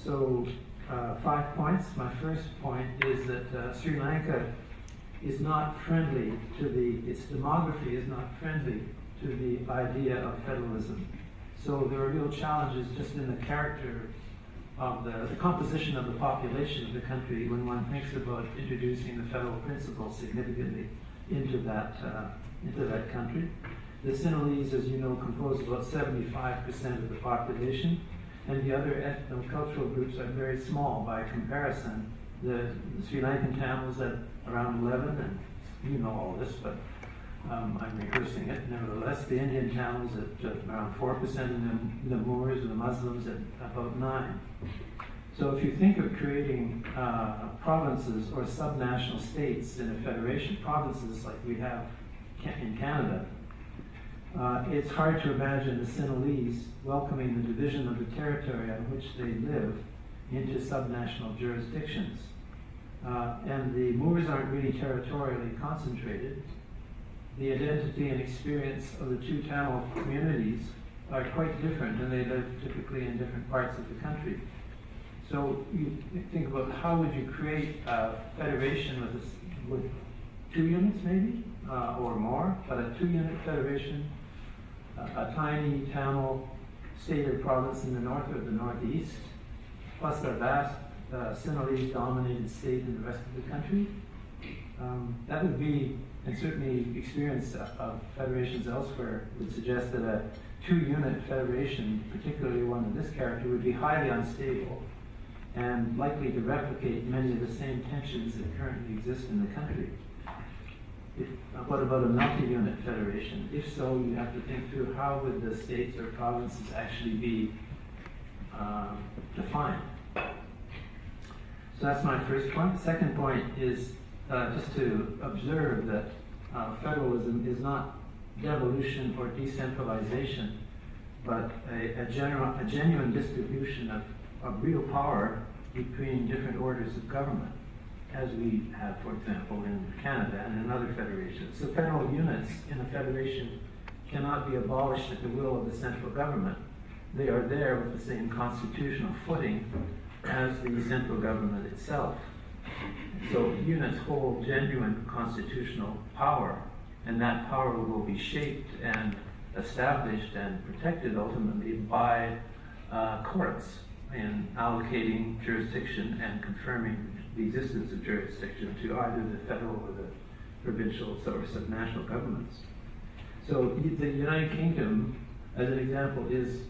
So 5 points. My first point is that Sri Lanka is not friendly to its demography is not friendly to the idea of federalism. So there are real challenges just in the character of the composition of the population of the country when one thinks about introducing the federal principle significantly into that country. The Sinhalese, as you know, compose about 75% of the population, and the other ethno-cultural groups are very small by comparison. The Sri Lankan Tamils at around 11, and you know all this, but I'm rehearsing it. Nevertheless, the Indian Tamils at around 4%, and the Moors and the Muslims at about 9%. So if you think of creating provinces or subnational states in a federation, provinces like we have in Canada, it's hard to imagine the Sinhalese welcoming the division of the territory on which they live into subnational jurisdictions. And the Moors aren't really territorially concentrated. The identity and experience of the two Tamil communities are quite different, and they live typically in different parts of the country. So you think about how would you create a federation with 2 units maybe, or more, but a 2-unit federation, a tiny Tamil state or province in the north or the northeast, plus a vast Sinhalese-dominated state in the rest of the country. That would be, and certainly experience of federations elsewhere would suggest that a 2-unit federation, particularly one of this character, would be highly unstable and likely to replicate many of the same tensions that currently exist in the country. What about a multi-unit federation? If so, you have to think through how would the states or provinces actually be defined. So that's my first point. The second point is just to observe that federalism is not devolution or decentralization, but a genuine distribution of real power between different orders of government, as we have, for example, in Canada and in other federations. So federal units in a federation cannot be abolished at the will of the central government. They are there with the same constitutional footing as the central government itself. So units hold genuine constitutional power, and that power will be shaped and established and protected ultimately by courts in allocating jurisdiction and confirming the existence of jurisdiction to either the federal or the provincial or subnational governments. So the United Kingdom, as an example, is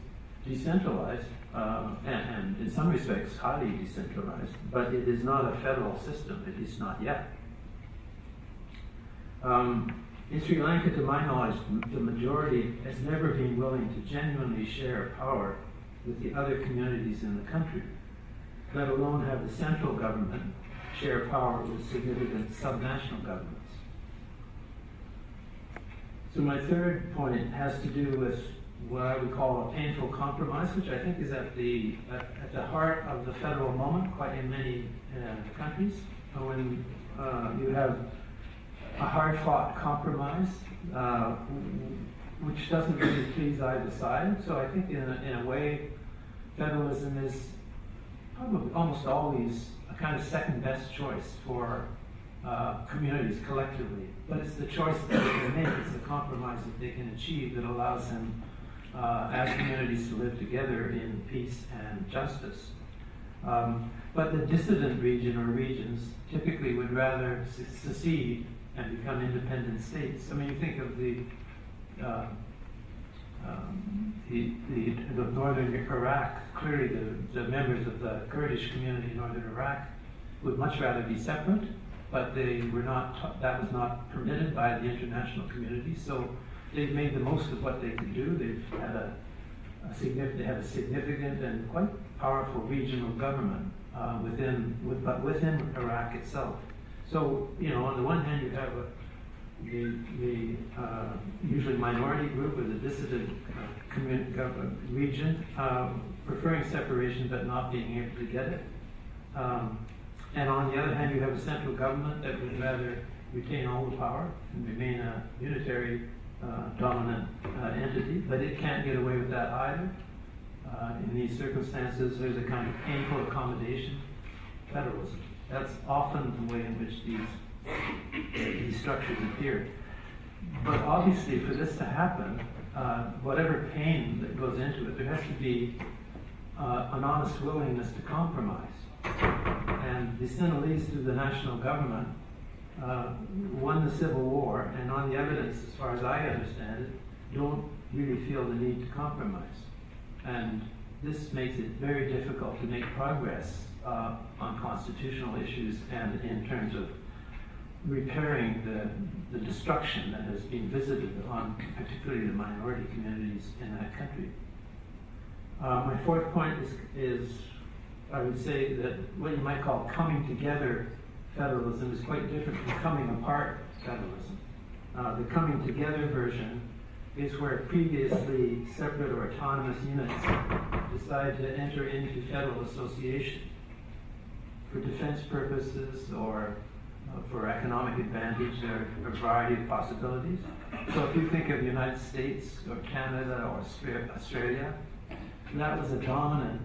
decentralized and in some respects highly decentralized, but it is not a federal system, at least not yet. In Sri Lanka, to my knowledge, the majority has never been willing to genuinely share power with the other communities in the country, let alone have the central government share power with significant subnational governments. So my third point has to do with what I would call a painful compromise, which I think is at the heart of the federal moment, quite in many countries, when you have a hard-fought compromise, which doesn't really please either side. So I think in a way, federalism is probably almost always a kind of second-best choice for communities collectively. But it's the choice that they can make, it's the compromise that they can achieve that allows them as communities to live together in peace and justice. But the dissident region or regions typically would rather secede and become independent states. I mean, you think of the northern Iraq, clearly the members of the Kurdish community in northern Iraq would much rather be separate, but they were not, that was not permitted by the international community, so they've made the most of what they could do. They've had a significant and quite powerful regional government within Iraq itself. So, you know, on the one hand, you have the usually minority group or the dissident region preferring separation but not being able to get it. And on the other hand, you have a central government that would rather retain all the power and remain a unitary dominant entity, but it can't get away with that either. In these circumstances, there's a kind of painful accommodation, federalism. That's often the way in which these structures appear. But obviously, for this to happen, whatever pain that goes into it, there has to be an honest willingness to compromise. And the Sinhalese, through the national government, won the Civil War, and on the evidence, as far as I understand it, don't really feel the need to compromise. And this makes it very difficult to make progress on constitutional issues and in terms of repairing the destruction that has been visited on particularly the minority communities in that country. My fourth point is I would say that what you might call coming together federalism is quite different from coming apart federalism. The coming together version is where previously separate or autonomous units decide to enter into federal association for defense purposes or for economic advantage. There are a variety of possibilities. So if you think of the United States or Canada or Australia, that was a dominant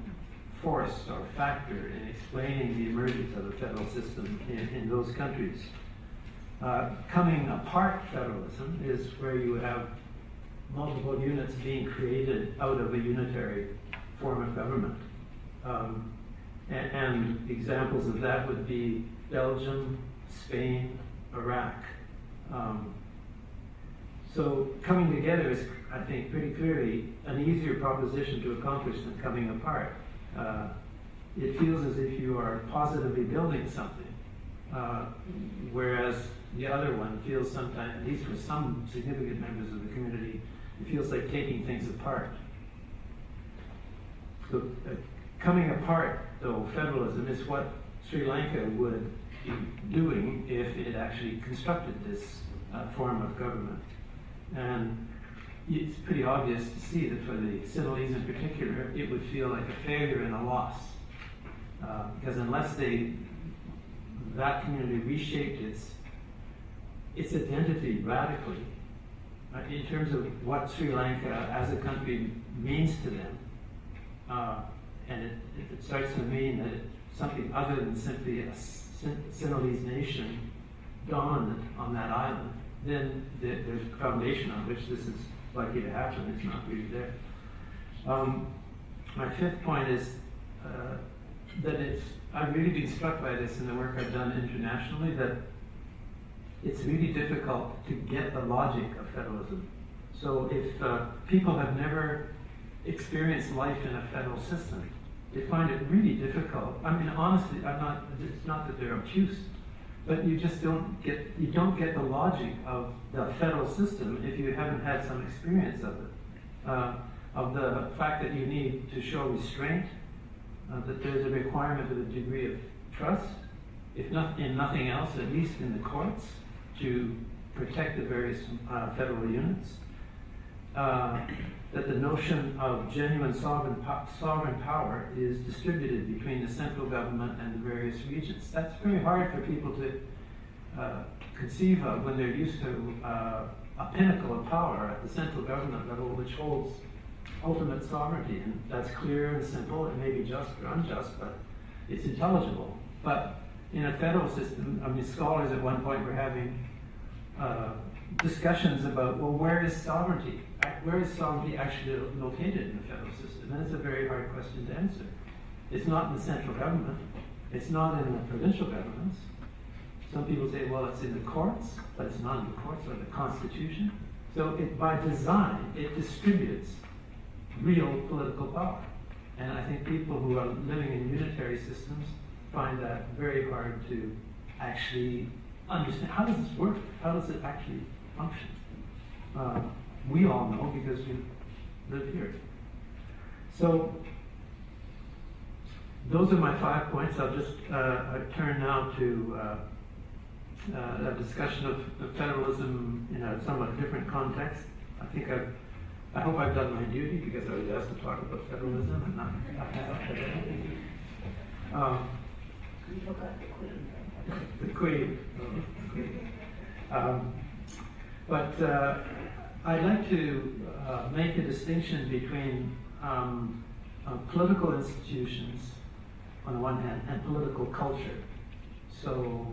force or factor in explaining the emergence of the federal system in those countries. Coming apart federalism is where you have multiple units being created out of a unitary form of government. And examples of that would be Belgium, Spain, Iraq. So coming together is, I think, pretty clearly an easier proposition to accomplish than coming apart. It feels as if you are positively building something, whereas the other one feels sometimes, at least for some significant members of the community, it feels like taking things apart. So coming apart, though, federalism is what Sri Lanka would be doing if it actually constructed this form of government. And it's pretty obvious to see that for the Sinhalese in particular, it would feel like a failure and a loss. Because unless that community reshaped its identity radically, in terms of what Sri Lanka as a country means to them, and it starts to mean that it's something other than simply a Sinhalese nation dominant on that island, then the foundation on which this is likely to happen is not really there. My fifth point is that I've really been struck by this in the work I've done internationally, that it's really difficult to get the logic of federalism. So if people have never experienced life in a federal system, they find it really difficult. I mean, honestly, it's not that they're obtuse, but you just don't get the logic of the federal system if you haven't had some experience of it. Of the fact that you need to show restraint, that there's a requirement of a degree of trust, if not in nothing else, at least in the courts, to protect the various federal units. That the notion of genuine sovereign power is distributed between the central government and the various regions. That's very hard for people to conceive of when they're used to a pinnacle of power at the central government level, which holds ultimate sovereignty. And that's clear and simple. It may be just or unjust, but it's intelligible. But in a federal system, I mean, scholars at one point were having discussions about, well, where is sovereignty? Where is sovereignty actually located in the federal system? And it's a very hard question to answer. It's not in the central government. It's not in the provincial governments. Some people say, well, it's in the courts, but it's not in the courts or the Constitution. So by design, it distributes real political power. And I think people who are living in unitary systems find that very hard to actually understand. How does this work? How does it actually function? We all know because we live here. So those are my 5 points. I'll just turn now to a discussion of federalism in a somewhat different context. I hope I've done my duty because I was asked to talk about federalism and not The Queen. But I'd like to make a distinction between political institutions on the one hand and political culture. So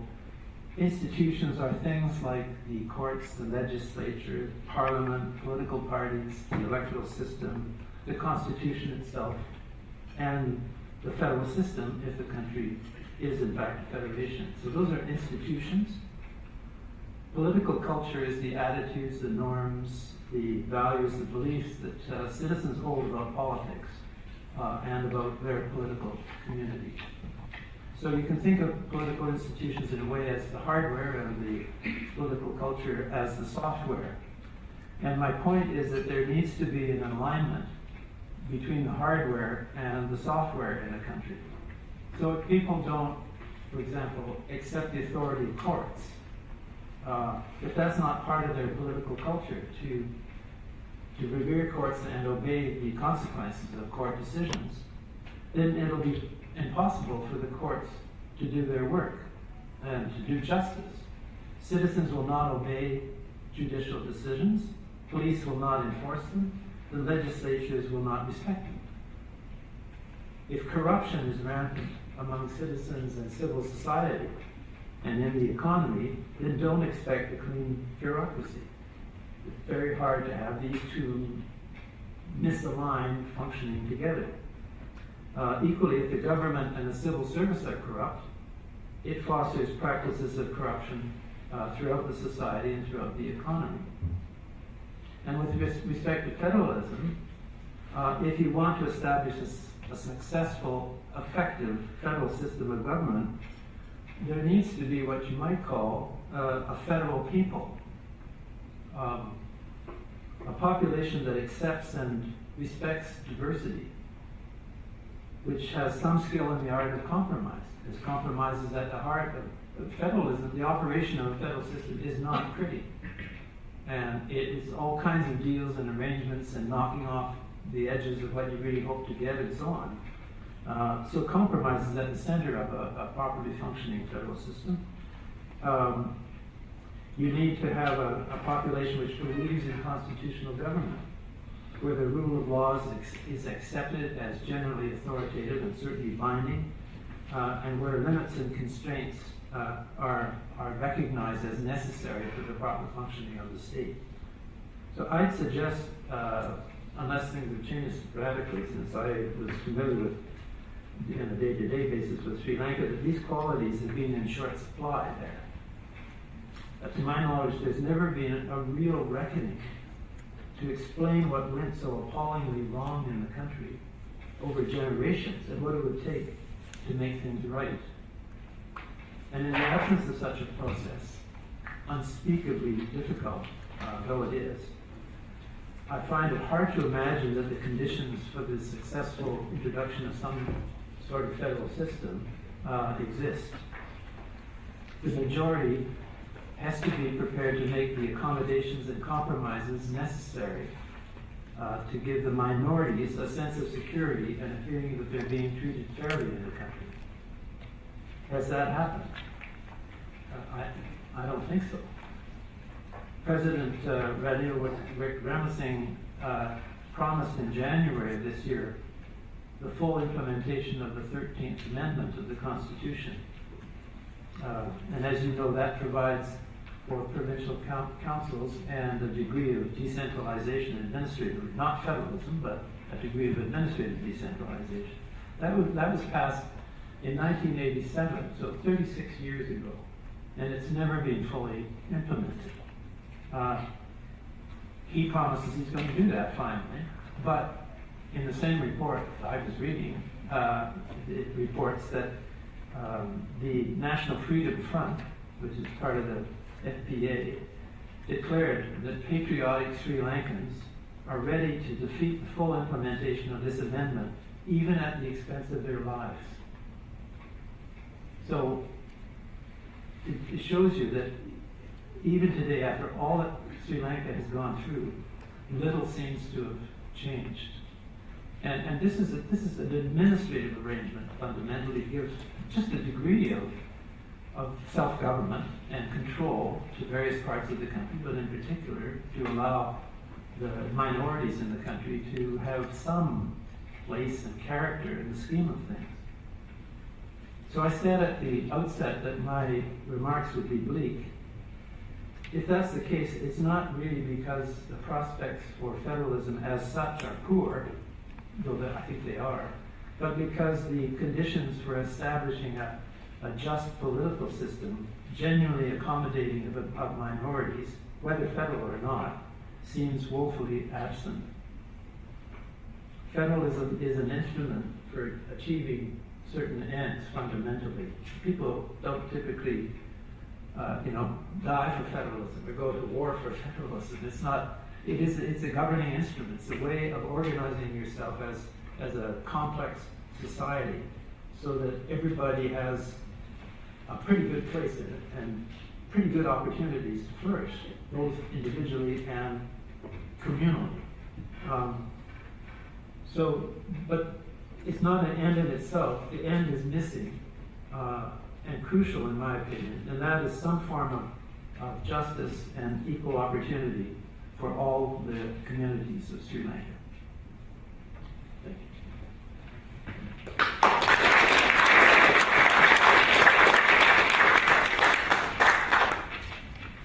institutions are things like the courts, the legislature, parliament, political parties, the electoral system, the constitution itself, and the federal system if the country is in fact a federation. So those are institutions. Political culture is the attitudes, the norms, the values, the beliefs that citizens hold about politics and about their political community. So you can think of political institutions in a way as the hardware and the political culture as the software. And my point is that there needs to be an alignment between the hardware and the software in a country. So if people don't, for example, accept the authority of courts, if that's not part of their political culture, to revere courts and obey the consequences of court decisions, then it'll be impossible for the courts to do their work and to do justice. Citizens will not obey judicial decisions, police will not enforce them, the legislatures will not respect them. If corruption is rampant among citizens and civil society and in the economy, then don't expect a clean bureaucracy. It's very hard to have these two misaligned functioning together. Equally, if the government and the civil service are corrupt, it fosters practices of corruption throughout the society and throughout the economy. And with respect to federalism, if you want to establish a successful, effective federal system of government, there needs to be what you might call a federal people. A population that accepts and respects diversity, which has some skill in the art of compromise. Because compromise is at the heart of federalism. The operation of a federal system is not pretty. And it is all kinds of deals and arrangements and knocking off the edges of what you really hope to get and so on. So compromise is at the center of a properly functioning federal system. You need to have a population which believes in constitutional government, where the rule of law is accepted as generally authoritative and certainly binding, and where limits and constraints are recognized as necessary for the proper functioning of the state. So I'd suggest, unless things have changed radically since I was familiar with, on a day-to-day basis with Sri Lanka, that these qualities have been in short supply there. To my knowledge, there's never been a real reckoning to explain what went so appallingly wrong in the country over generations and what it would take to make things right. And in the absence of such a process, unspeakably difficult though it is, I find it hard to imagine that the conditions for the successful introduction of some sort of federal system exist. The majority has to be prepared to make the accommodations and compromises necessary to give the minorities a sense of security and a feeling that they're being treated fairly in the country. Has that happened? I don't think so. President Ranil Wickremesinghe promised in January of this year the full implementation of the 13th Amendment of the Constitution. And as you know, that provides for provincial councils and a degree of decentralization administratively, not federalism, but a degree of administrative decentralization. That was passed in 1987, so 36 years ago, and it's never been fully implemented. He promises he's going to do that finally, but in the same report I was reading, it reports that the National Freedom Front, which is part of the FPA, declared that patriotic Sri Lankans are ready to defeat the full implementation of this amendment, even at the expense of their lives. So it shows you that even today, after all that Sri Lanka has gone through, little seems to have changed. And this is an administrative arrangement fundamentally gives just a degree of self-government and control to various parts of the country, but in particular to allow the minorities in the country to have some place and character in the scheme of things. So I said at the outset that my remarks would be bleak. If that's the case, it's not really because the prospects for federalism as such are poor, though I think they are, but because the conditions for establishing a just political system, genuinely accommodating of minorities, whether federal or not, seems woefully absent. Federalism is an instrument for achieving certain ends fundamentally. People don't typically die for federalism or go to war for federalism. It's a governing instrument. It's a way of organizing yourself as a complex society so that everybody has a pretty good place in it and pretty good opportunities to flourish, both individually and communally. But it's not an end in itself. The end is missing and crucial in my opinion, and that is some form of justice and equal opportunity for all the communities of Sri Lanka. Thank you.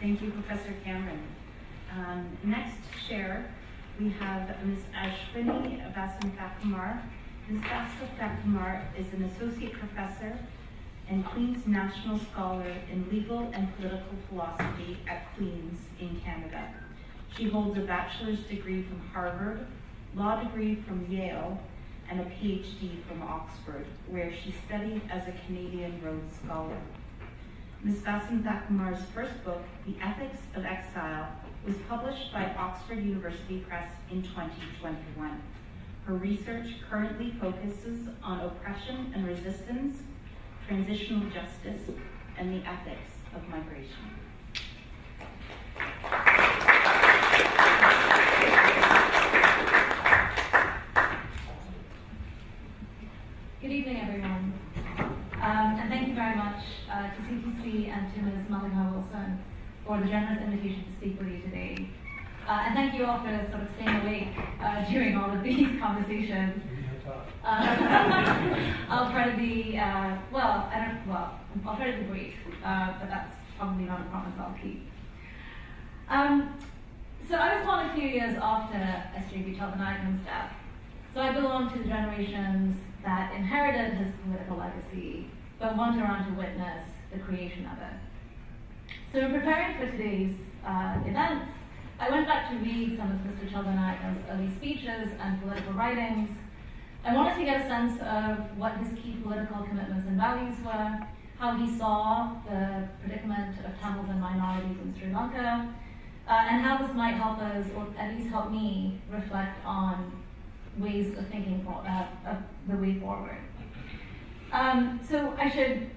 Thank you, Professor Cameron. Next share, we have Ms. Ashwini Vasanthakumar. Ms. Vasanthakumar is an associate professor and Queen's National Scholar in Legal and Political Philosophy at Queen's in Canada. She holds a bachelor's degree from Harvard, law degree from Yale, and a PhD from Oxford, where she studied as a Canadian Rhodes Scholar. Ms. Vasanthakumar's first book, The Ethics of Exile, was published by Oxford University Press in 2021. Her research currently focuses on oppression and resistance, transitional justice, and the ethics of migration. Good evening, everyone. And thank you very much to CTC and to Ms. Mallingham-Wilson for the generous invitation to speak with you today. And thank you all for sort of staying awake during all of these conversations. I'll try to be, I'll try to be brief, but that's probably not a promise I'll keep. So I was born a few years after SJB Chaldanayakham's death. So I belong to the generations that inherited his political legacy, but weren't around to witness the creation of it. So in preparing for today's events, I went back to read some of Mr. Chaldanayakham's early speeches and political writings. I wanted to get a sense of what his key political commitments and values were, how he saw the predicament of Tamils and minorities in Sri Lanka, and how this might help us, or at least help me, reflect on ways of thinking of the way forward. So I should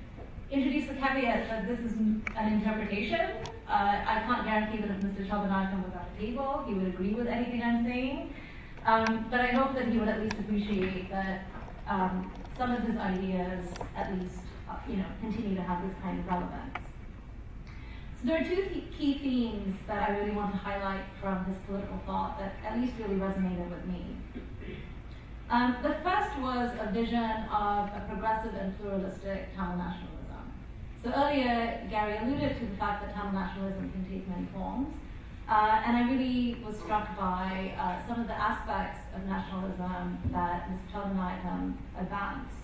introduce the caveat that this is an interpretation. I can't guarantee that if Mr. Chaldanayakam was at the table, he would agree with anything I'm saying. But I hope that he would at least appreciate that some of his ideas, at least, continue to have this kind of relevance. So there are two key themes that I really want to highlight from his political thought that at least really resonated with me. The first was a vision of a progressive and pluralistic Tamil nationalism. So earlier, Gary alluded to the fact that Tamil nationalism can take many forms. And I really was struck by some of the aspects of nationalism that Mr. Chaldanayakam advanced.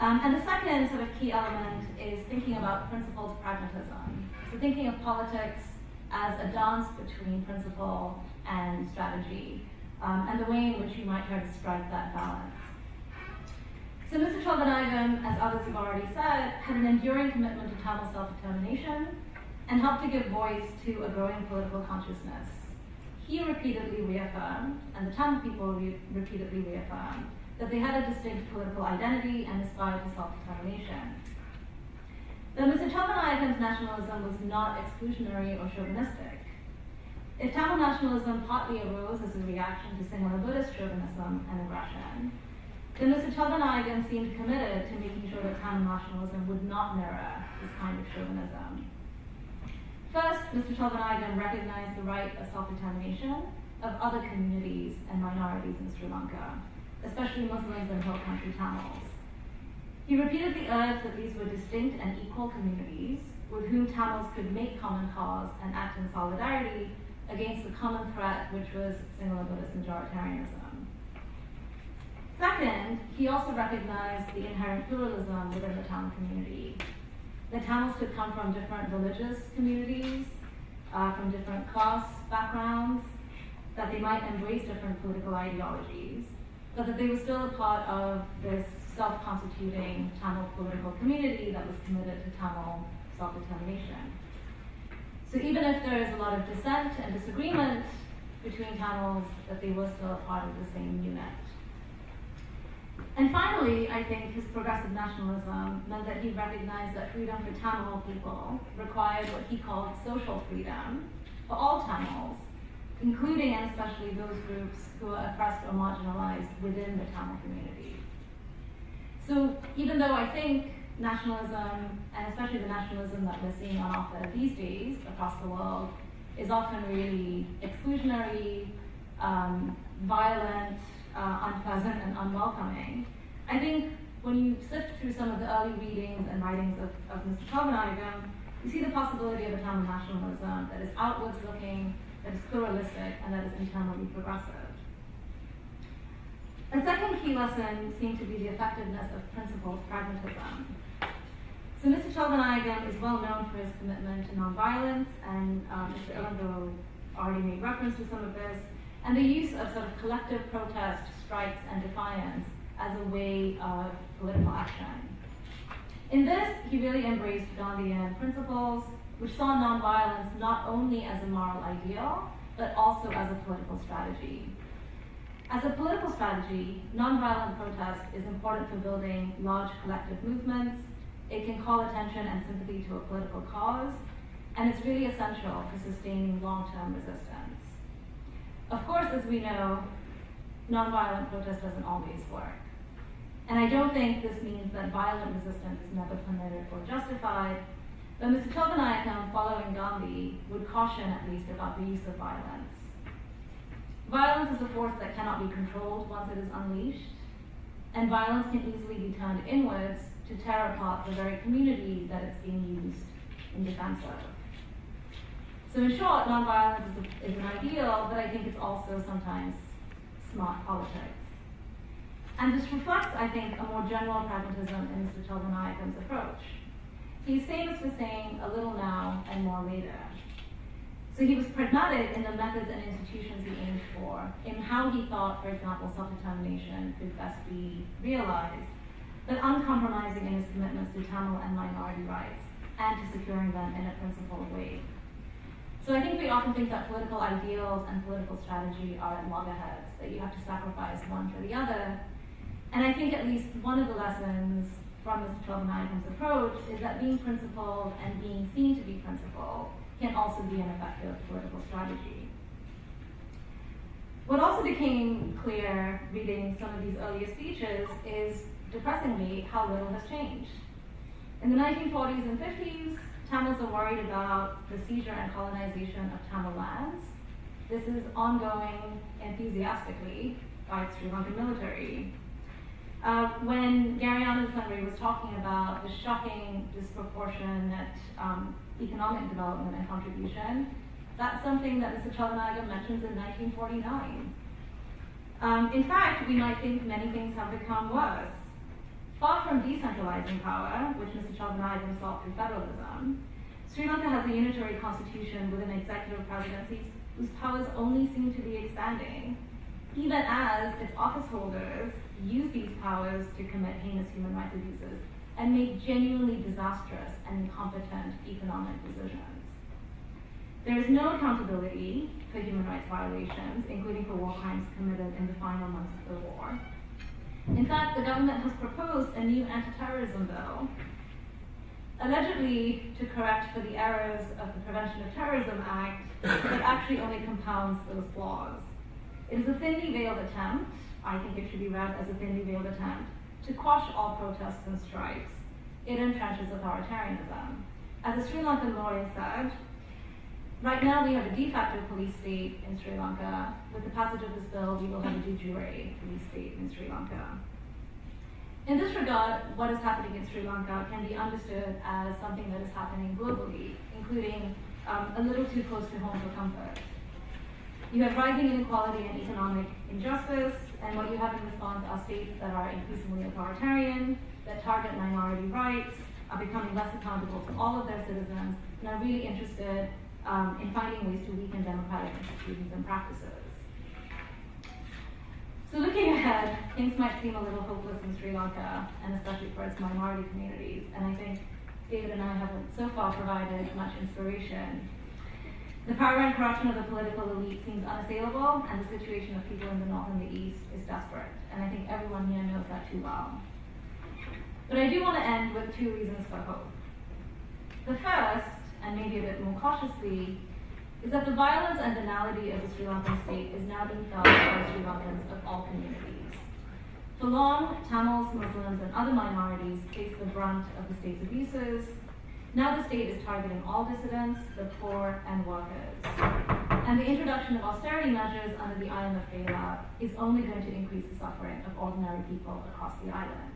And the second sort of key element is thinking about principled pragmatism. So thinking of politics as a dance between principle and strategy, and the way in which you might try to strike that balance. So Mr. Chaldanayakam, as others have already said, had an enduring commitment to Tamil self-determination and helped to give voice to a growing political consciousness. He repeatedly reaffirmed, and the Tamil people repeatedly reaffirmed, that they had a distinct political identity and aspired to self-determination. Though Mr. Chaldanayakham's nationalism was not exclusionary or chauvinistic, If Tamil nationalism partly arose as a reaction to Sinhala Buddhist chauvinism and aggression, then Mr. Chelvanayagam seemed committed to making sure that Tamil nationalism would not mirror this kind of chauvinism. First, Mr. Chelvanayagam recognized the right of self-determination of other communities and minorities in Sri Lanka, especially Muslims and Hill Country Tamils. He repeatedly urged that these were distinct and equal communities with whom Tamils could make common cause and act in solidarity against the common threat, which was Sinhala Buddhist majoritarianism. Second, he also recognized the inherent pluralism within the Tamil community. The Tamils could come from different religious communities, from different class backgrounds, that they might embrace different political ideologies, but that they were still a part of this self-constituting Tamil political community that was committed to Tamil self-determination. So even if there is a lot of dissent and disagreement between Tamils, that they were still a part of the same unit. And finally, I think his progressive nationalism meant that he recognized that freedom for Tamil people required what he called social freedom for all Tamils, including and especially those groups who are oppressed or marginalized within the Tamil community. So even though I think nationalism, and especially the nationalism that we're seeing on offer these days across the world, is often really exclusionary, violent, unpleasant, and unwelcoming, I think when you sift through some of the early readings and writings of Mr. Chelvanayagam, you see the possibility of a Tamil nationalism that is outwards looking, that is pluralistic, and that is internally progressive. A second key lesson seemed to be the effectiveness of principled pragmatism. So Mr. Chelvanayagam is well known for his commitment to nonviolence, and Mr. Ilandu already made reference to some of this, and the use of sort of collective protest, strikes, and defiance as a way of political action. In this, he really embraced Gandhian principles, which saw nonviolence not only as a moral ideal, but also as a political strategy. As a political strategy, nonviolent protest is important for building large collective movements. It can call attention and sympathy to a political cause, and it's really essential for sustaining long-term resistance. Of course, as we know, nonviolent protest doesn't always work. And I don't think this means that violent resistance is never permitted or justified, but Mr. Chelvanayagam, following Gandhi, would caution at least about the use of violence. Violence is a force that cannot be controlled once it is unleashed, and violence can easily be turned inwards to tear apart the very community that it's being used in defense of. So in short, nonviolence is an ideal, but I think it's also sometimes smart politics. And this reflects, I think, a more general pragmatism in Mr. Chelvanayagam's approach. He's famous for saying a little now and more later. So he was pragmatic in the methods and institutions he aimed for, in how he thought, for example, self-determination could best be realized, but uncompromising in his commitments to Tamil and minority rights, and to securing them in a principled way. So I think we often think that political ideals and political strategy are at loggerheads, that you have to sacrifice one for the other. And I think at least one of the lessons from Mr. Chelvanayagam's approach is that being principled and being seen to be principled can also be an effective political strategy. What also became clear reading some of these earlier speeches is, depressingly, how little has changed. In the 1940s and 50s, Tamils are worried about the seizure and colonization of Tamil lands. This is ongoing enthusiastically by the Sri Lankan military. When Gary Analai was talking about the shocking disproportionate economic development and contribution, that's something that Mr. Chelvanayagam mentions in 1949. In fact, we might think many things have become worse. Far from decentralizing power, which Mr. Chelvanayagam sought through federalism, Sri Lanka has a unitary constitution with an executive presidency whose powers only seem to be expanding, even as its office holders use these powers to commit heinous human rights abuses and make genuinely disastrous and incompetent economic decisions. There is no accountability for human rights violations, including for war crimes committed in the final months of the war. In fact, the government has proposed a new anti-terrorism bill allegedly to correct for the errors of the Prevention of Terrorism Act that actually only compounds those flaws. It is a thinly veiled attempt, I think it should be read as a thinly veiled attempt, to quash all protests and strikes. It entrenches authoritarianism. As a Sri Lankan lawyer said, right now we have a de facto police state in Sri Lanka. With the passage of this bill, we will have a de jure police state in Sri Lanka. In this regard, what is happening in Sri Lanka can be understood as something that is happening globally, including a little too close to home for comfort. You have rising inequality and economic injustice, and what you have in response are states that are increasingly authoritarian, that target minority rights, are becoming less accountable to all of their citizens, and are really interested in finding ways to weaken democratic institutions and practices. So looking ahead, things might seem a little hopeless in Sri Lanka, and especially for its minority communities, and I think David and I haven't so far provided much inspiration. The power and corruption of the political elite seems unassailable, and the situation of people in the north and the east is desperate, and I think everyone here knows that too well. But I do want to end with two reasons for hope. The first, and maybe a bit more cautiously, is that the violence and banality of the Sri Lankan state is now being felt by Sri Lankans of all communities. For long, Tamils, Muslims, and other minorities faced the brunt of the state's abuses. Now the state is targeting all dissidents, the poor, and workers. And the introduction of austerity measures under the IMF bailout is only going to increase the suffering of ordinary people across the island.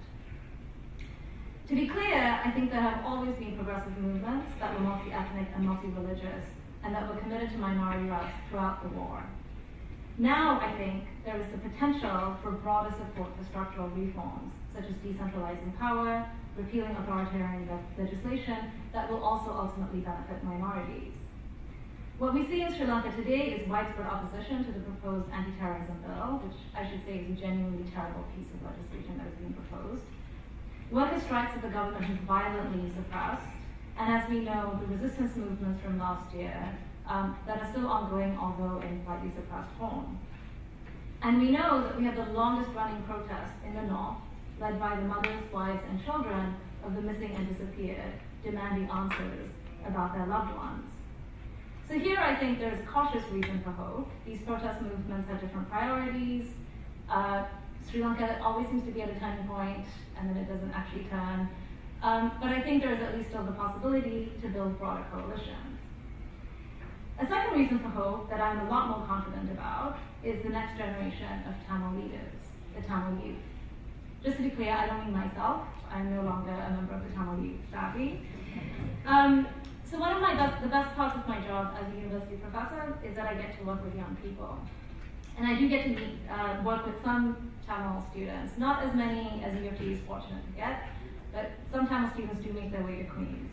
To be clear, I think there have always been progressive movements that were multi-ethnic and multi-religious, and that were committed to minority rights throughout the war. Now, I think, there is the potential for broader support for structural reforms, such as decentralizing power, repealing authoritarian legislation that will also ultimately benefit minorities. What we see in Sri Lanka today is widespread opposition to the proposed anti-terrorism bill, which I should say is a genuinely terrible piece of legislation that is being proposed. Worker strikes that the government has violently suppressed, and as we know, the resistance movements from last year that are still ongoing, although in slightly suppressed form. And we know that we have the longest running protest in the north, led by the mothers, wives, and children of the missing and disappeared, demanding answers about their loved ones. So here I think there's cautious reason for hope. These protest movements have different priorities. Sri Lanka always seems to be at a turning point, and then it doesn't actually turn. But I think there's at least still the possibility to build broader coalitions. A second reason for hope that I'm a lot more confident about is the next generation of Tamil leaders, the Tamil youth. Just to be clear, I don't mean myself. I'm no longer a member of the Tamil youth, sadly. So one of the best parts of my job as a university professor is that I get to work with young people. And I do get to work with some Tamil students, not as many as U of T is fortunate to get, but some Tamil students do make their way to Queens.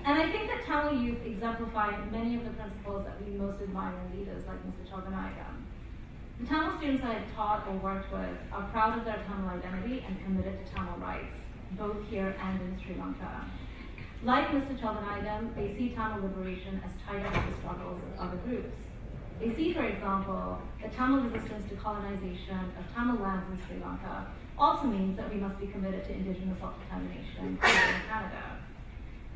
And I think that Tamil youth exemplify many of the principles that we most admire in leaders like Mr. Cholganayakam. The Tamil students I have taught or worked with are proud of their Tamil identity and committed to Tamil rights, both here and in Sri Lanka. Like Mr. Cholganayakam, they see Tamil liberation as tied up to the struggles of other groups. They see, for example, that Tamil resistance to colonization of Tamil lands in Sri Lanka also means that we must be committed to indigenous self-determination here in Canada.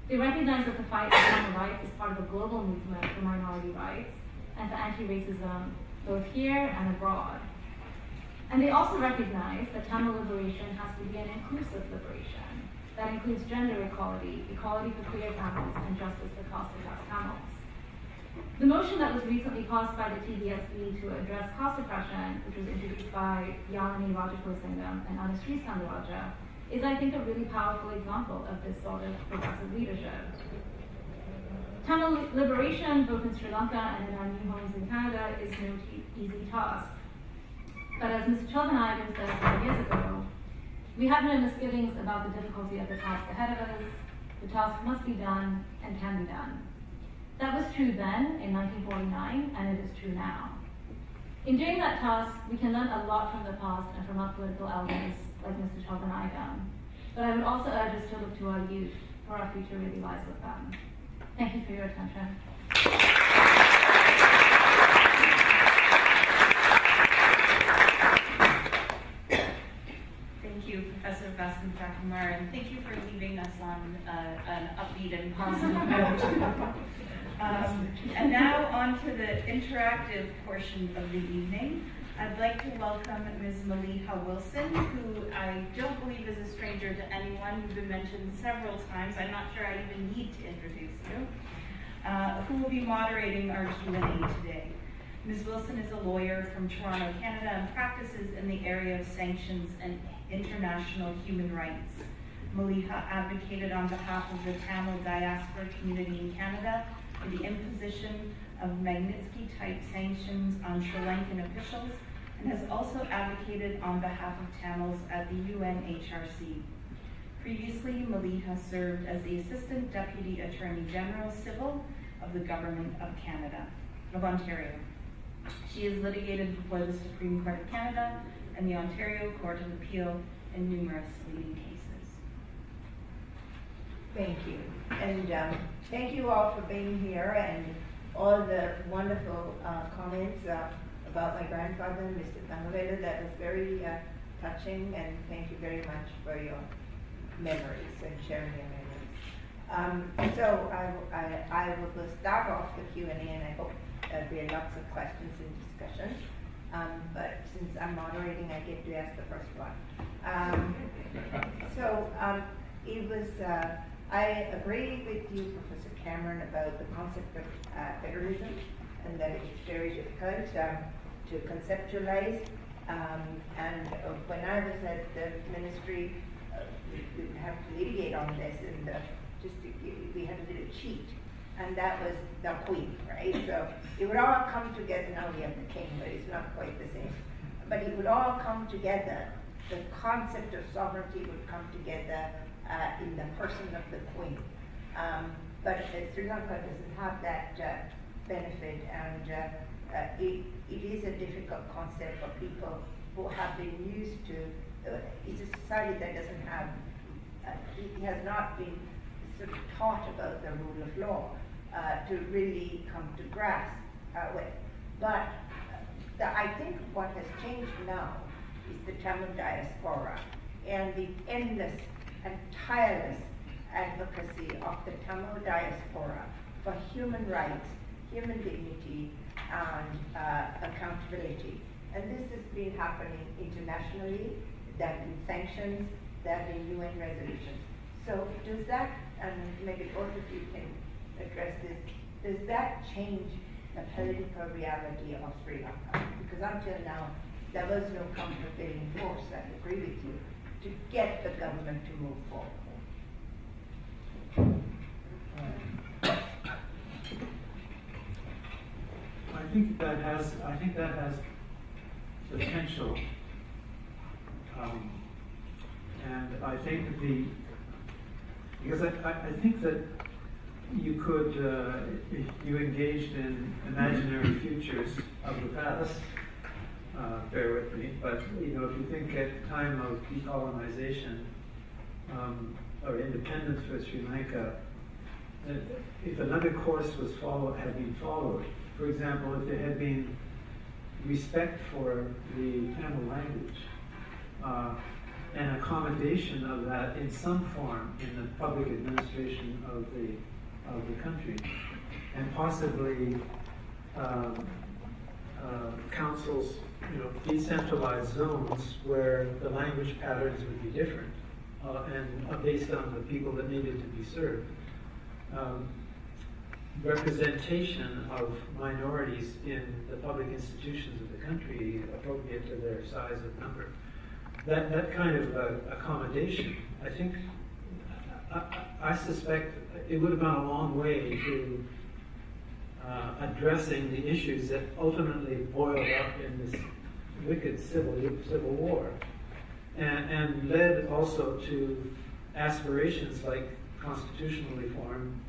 They recognize that the fight for Tamil rights is part of a global movement for minority rights and for anti-racism both here and abroad. And they also recognize that Tamil liberation has to be an inclusive liberation that includes gender equality, equality for queer Tamils, and justice for caste-oppressed Tamils. The motion that was recently passed by the TBSB to address caste oppression, which was introduced by Yalini Rajaposingam and Anushree Sandaraja, is, I think, a really powerful example of this sort of progressive leadership. Tamil liberation, both in Sri Lanka and in our new homes in Canada, is no easy task. But as Mr. Cholganayakam said 5 years ago, we have no misgivings about the difficulty of the task ahead of us. The task must be done and can be done. That was true then, in 1949, and it is true now. In doing that task, we can learn a lot from the past and from our political elders, like Mr. Cholganayakam. But I would also urge us to look to our youth, for our future really lies with them. Thank you for your attention. Thank you, Professor Baskin Jacomar, and thank you for leaving us on an upbeat and positive note. And now on to the interactive portion of the evening. I'd like to welcome Ms. Maliha Wilson, who I don't believe is a stranger to anyone. You've been mentioned several times. I'm not sure I even need to introduce you. Who will be moderating our Q&A today. Ms. Wilson is a lawyer from Toronto, Canada, and practices in the area of sanctions and international human rights. Maliha advocated on behalf of the Tamil diaspora community in Canada for the imposition of Magnitsky-type sanctions on Sri Lankan officials, and has also advocated on behalf of Tamils at the UNHRC. Previously, Maliha served as the Assistant Deputy Attorney General Civil of the Government of Ontario. She has litigated before the Supreme Court of Canada and the Ontario Court of Appeal in numerous leading cases. Thank you. And thank you all for being here and all the wonderful comments about my grandfather, Mr. Tangavela. That was very touching, and thank you very much for your memories and sharing your memories. So I will start off the Q&A, and I hope there'll be lots of questions and discussions. But since I'm moderating, I get to ask the first one. It was, I agree with you, Professor Cameron, about the concept of federalism, and that it's very difficult to conceptualize. And when I was at the ministry, we would have to litigate on this, and we had a little cheat, and that was the Queen, right? So it would all come together. Now we have the King, but it's not quite the same. But it would all come together. The concept of sovereignty would come together in the person of the Queen. But Sri Lanka doesn't have that benefit, and it is a difficult concept for people who have been used to. It's a society that doesn't have, it has not been sort of taught about the rule of law to really come to grasp with. But I think what has changed now is the Tamil diaspora and the endless and tireless advocacy of the Tamil diaspora for human rights, human dignity, and accountability. And this has been happening internationally. There have been sanctions, there have been UN resolutions. So does that, and maybe both of you can address this, does that change the political reality of Sri Lanka? Because until now, there was no countervailing force, I agree with you, to get the government to move forward. I think that has potential, and I think because I think that you could, if you engaged in imaginary futures of the past, bear with me, but if you think at the time of decolonization or independence for Sri Lanka, if another course had been followed, for example, if there had been respect for the Tamil language and accommodation of that in some form in the public administration of the country, and possibly councils, decentralized zones where the language patterns would be different and based on the people that needed to be served. Representation of minorities in the public institutions of the country appropriate to their size of number. That kind of accommodation, I think, I suspect it would have gone a long way to addressing the issues that ultimately boiled up in this wicked civil war, and led also to aspirations like constitutional reform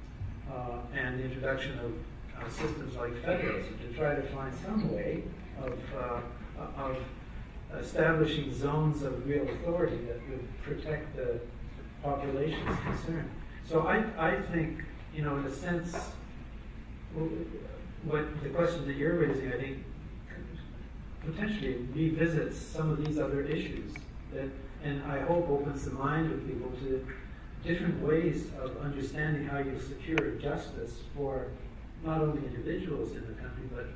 and the introduction of systems like federalism to try to find some way of establishing zones of real authority that would protect the populations concerned. So I think, in a sense, what the question that you're raising, I think, potentially revisits some of these other issues that and I hope opens the mind of people to different ways of understanding how you secure justice for not only individuals in the country, but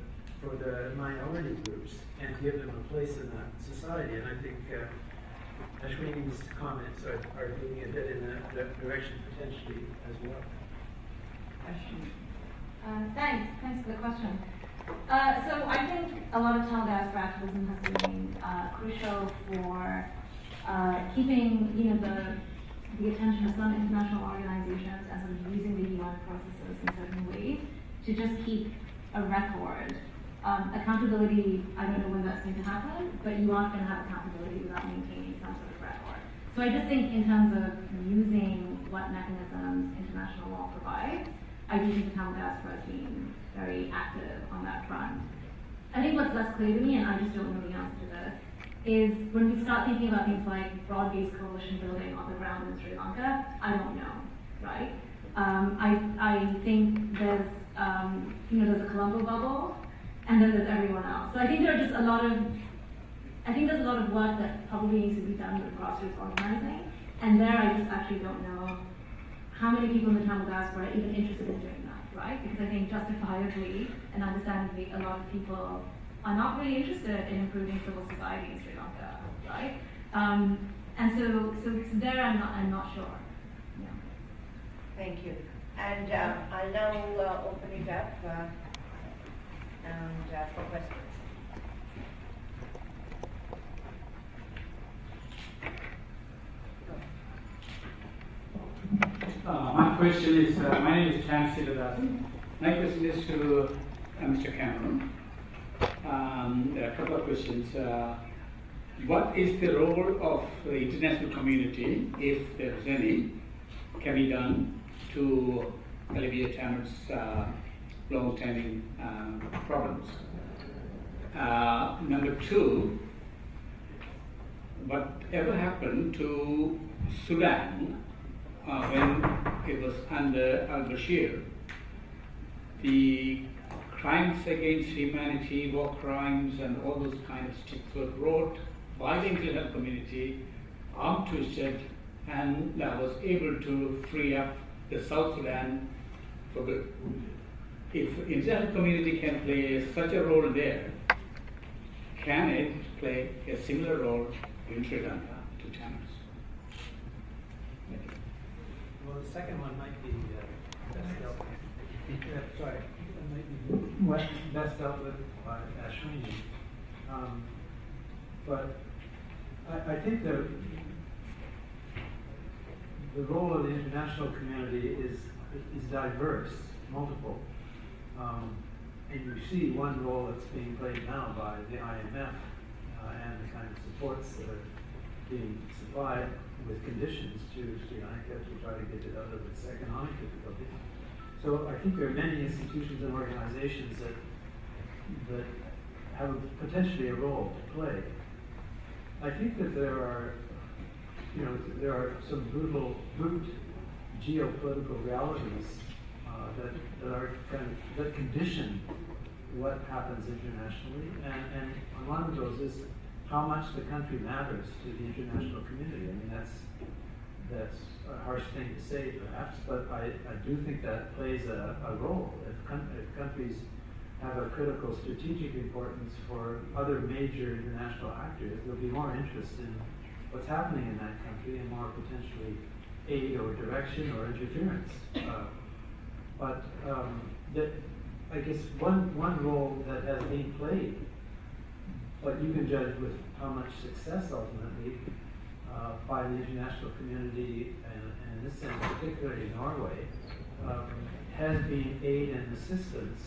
for the minority groups, and give them a place in that society. And I think Ashwini's comments are moving a bit in that direction potentially as well. Thanks for the question. So I think a lot of child diaspora activism has been crucial for keeping, the attention of some international organizations and sort of using the UN processes in certain ways to just keep a record. Accountability, I don't know when that's going to happen, but you aren't going to have accountability without maintaining some sort of record. So I just think in terms of using what mechanisms international law provides, I do think the Tamil diaspora has been very active on that front. I think what's less clear to me, and I just don't know the answer to this, is when we start thinking about things like broad-based coalition building on the ground in Sri Lanka, I don't know, right? I think there's, there's a Colombo bubble, and then there's everyone else. So I think there's a lot of work that probably needs to be done with grassroots organizing, and there I just actually don't know how many people in the Tamil diaspora are even interested in doing that, right? Because I think justifiably and understandably, a lot of people are not really interested in improving civil society in Sri Lanka, right? And so there I'm not sure. Yeah. Thank you. And I'll now open it up for questions. My question is, my name is Chan Siddharthan. My question is to Mr. Cameron. A couple of questions. What is the role of the international community, if there is any, can be done to alleviate Tamil's long-standing problems? Number two, whatever happened to Sudan when it was under al-Bashir? The crimes against humanity, war crimes, and all those kind of stuff were brought by the international community, arm twisted, and was able to free up the South Sudan for good. If the international community can play such a role there, can it play a similar role in Sri Lanka to Tamils? Well, the second one might be best dealt with. Best dealt with by Ashwini. But I think the role of the international community is diverse, multiple. And you see one role that's being played now by the IMF and the kind of supports that are being supplied with conditions to Sri Lanka to try to get it out of its economic difficulties. So I think there are many institutions and organizations that have potentially a role to play. I think that there are some brute geopolitical realities that condition what happens internationally, and one of those is how much the country matters to the international community. I mean, that's a harsh thing to say, perhaps, but I do think that plays a role. If countries have a critical strategic importance for other major international actors, there'll be more interest in what's happening in that country and more potentially aid or direction or interference. But I guess one role that has been played, but you can judge with how much success ultimately by the international community, and in this sense, particularly Norway, has been aid and assistance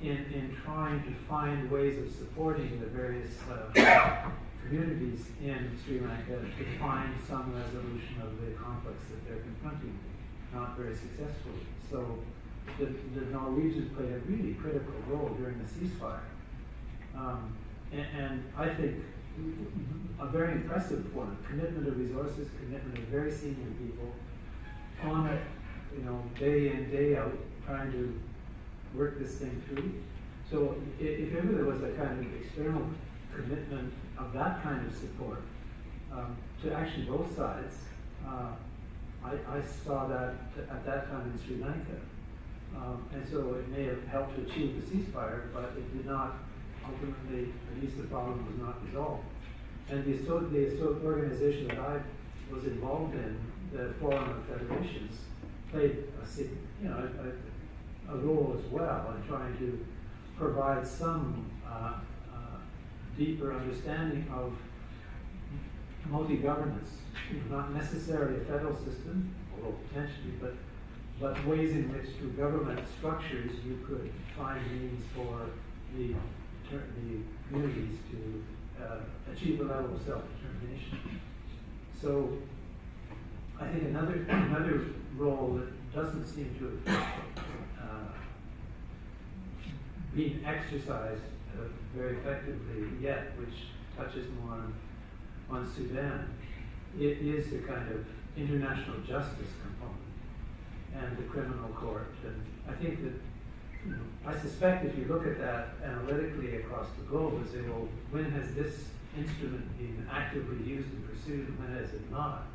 in trying to find ways of supporting the various communities in Sri Lanka to find some resolution of the conflicts that they're confronting, not very successfully. So the Norwegians played a really critical role during the ceasefire. And I think a very impressive one, commitment of resources, commitment of very senior people on it, day in, day out, trying to work this thing through. So if ever there was a kind of external commitment of that kind of support, to actually both sides. I saw that at that time in Sri Lanka. And so it may have helped to achieve the ceasefire, but it did not ultimately, at least the problem was not resolved. And the organization that I was involved in, the Forum of Federations, played a role as well in trying to provide some deeper understanding of multi-governance, not necessarily a federal system, although potentially, but ways in which through government structures you could find means for the communities to achieve a level of self-determination. So I think another role that doesn't seem to have been exercised very effectively yet, which touches more on Sudan, it is the kind of international justice component and the criminal court. And I think that, I suspect if you look at that analytically across the globe and say, well, when has this instrument been actively used and pursued and when has it not,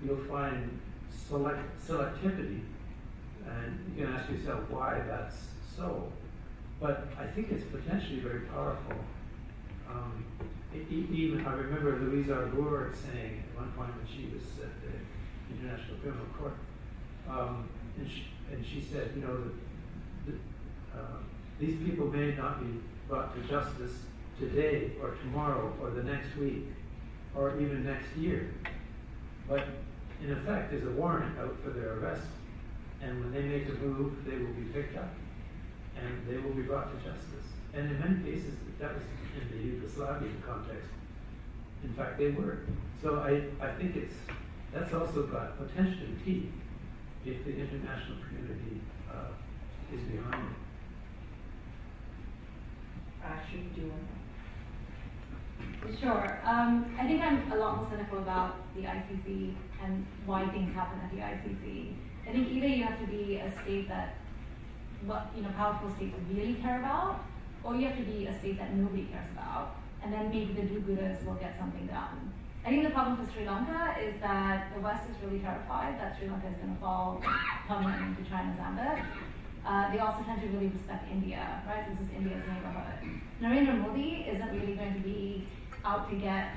you'll find selectivity, and you can ask yourself why that's so. But I think it's potentially very powerful. Even I remember Louise Arbour saying at one point when she was at the International Criminal Court, and she said, these people may not be brought to justice today or tomorrow or the next week or even next year, but in effect there's a warrant out for their arrest, and when they make a move they will be picked up and they will be brought to justice. And in many cases, that was in the Yugoslavian context. In fact, they were. So I think that's also got potential teeth if the international community is behind it. Should we do one? Sure. I think I'm a lot more cynical about the ICC and why things happen at the ICC. I think either you have to be a state that powerful states really care about, or you have to be a state that nobody cares about, and then maybe the do-gooders will get something done. I think the problem for Sri Lanka is that the West is really terrified that Sri Lanka is going to fall permanently into China's ambit. They also tend to really respect India, right? This is India's neighborhood. Narendra Modi isn't really going to be out to get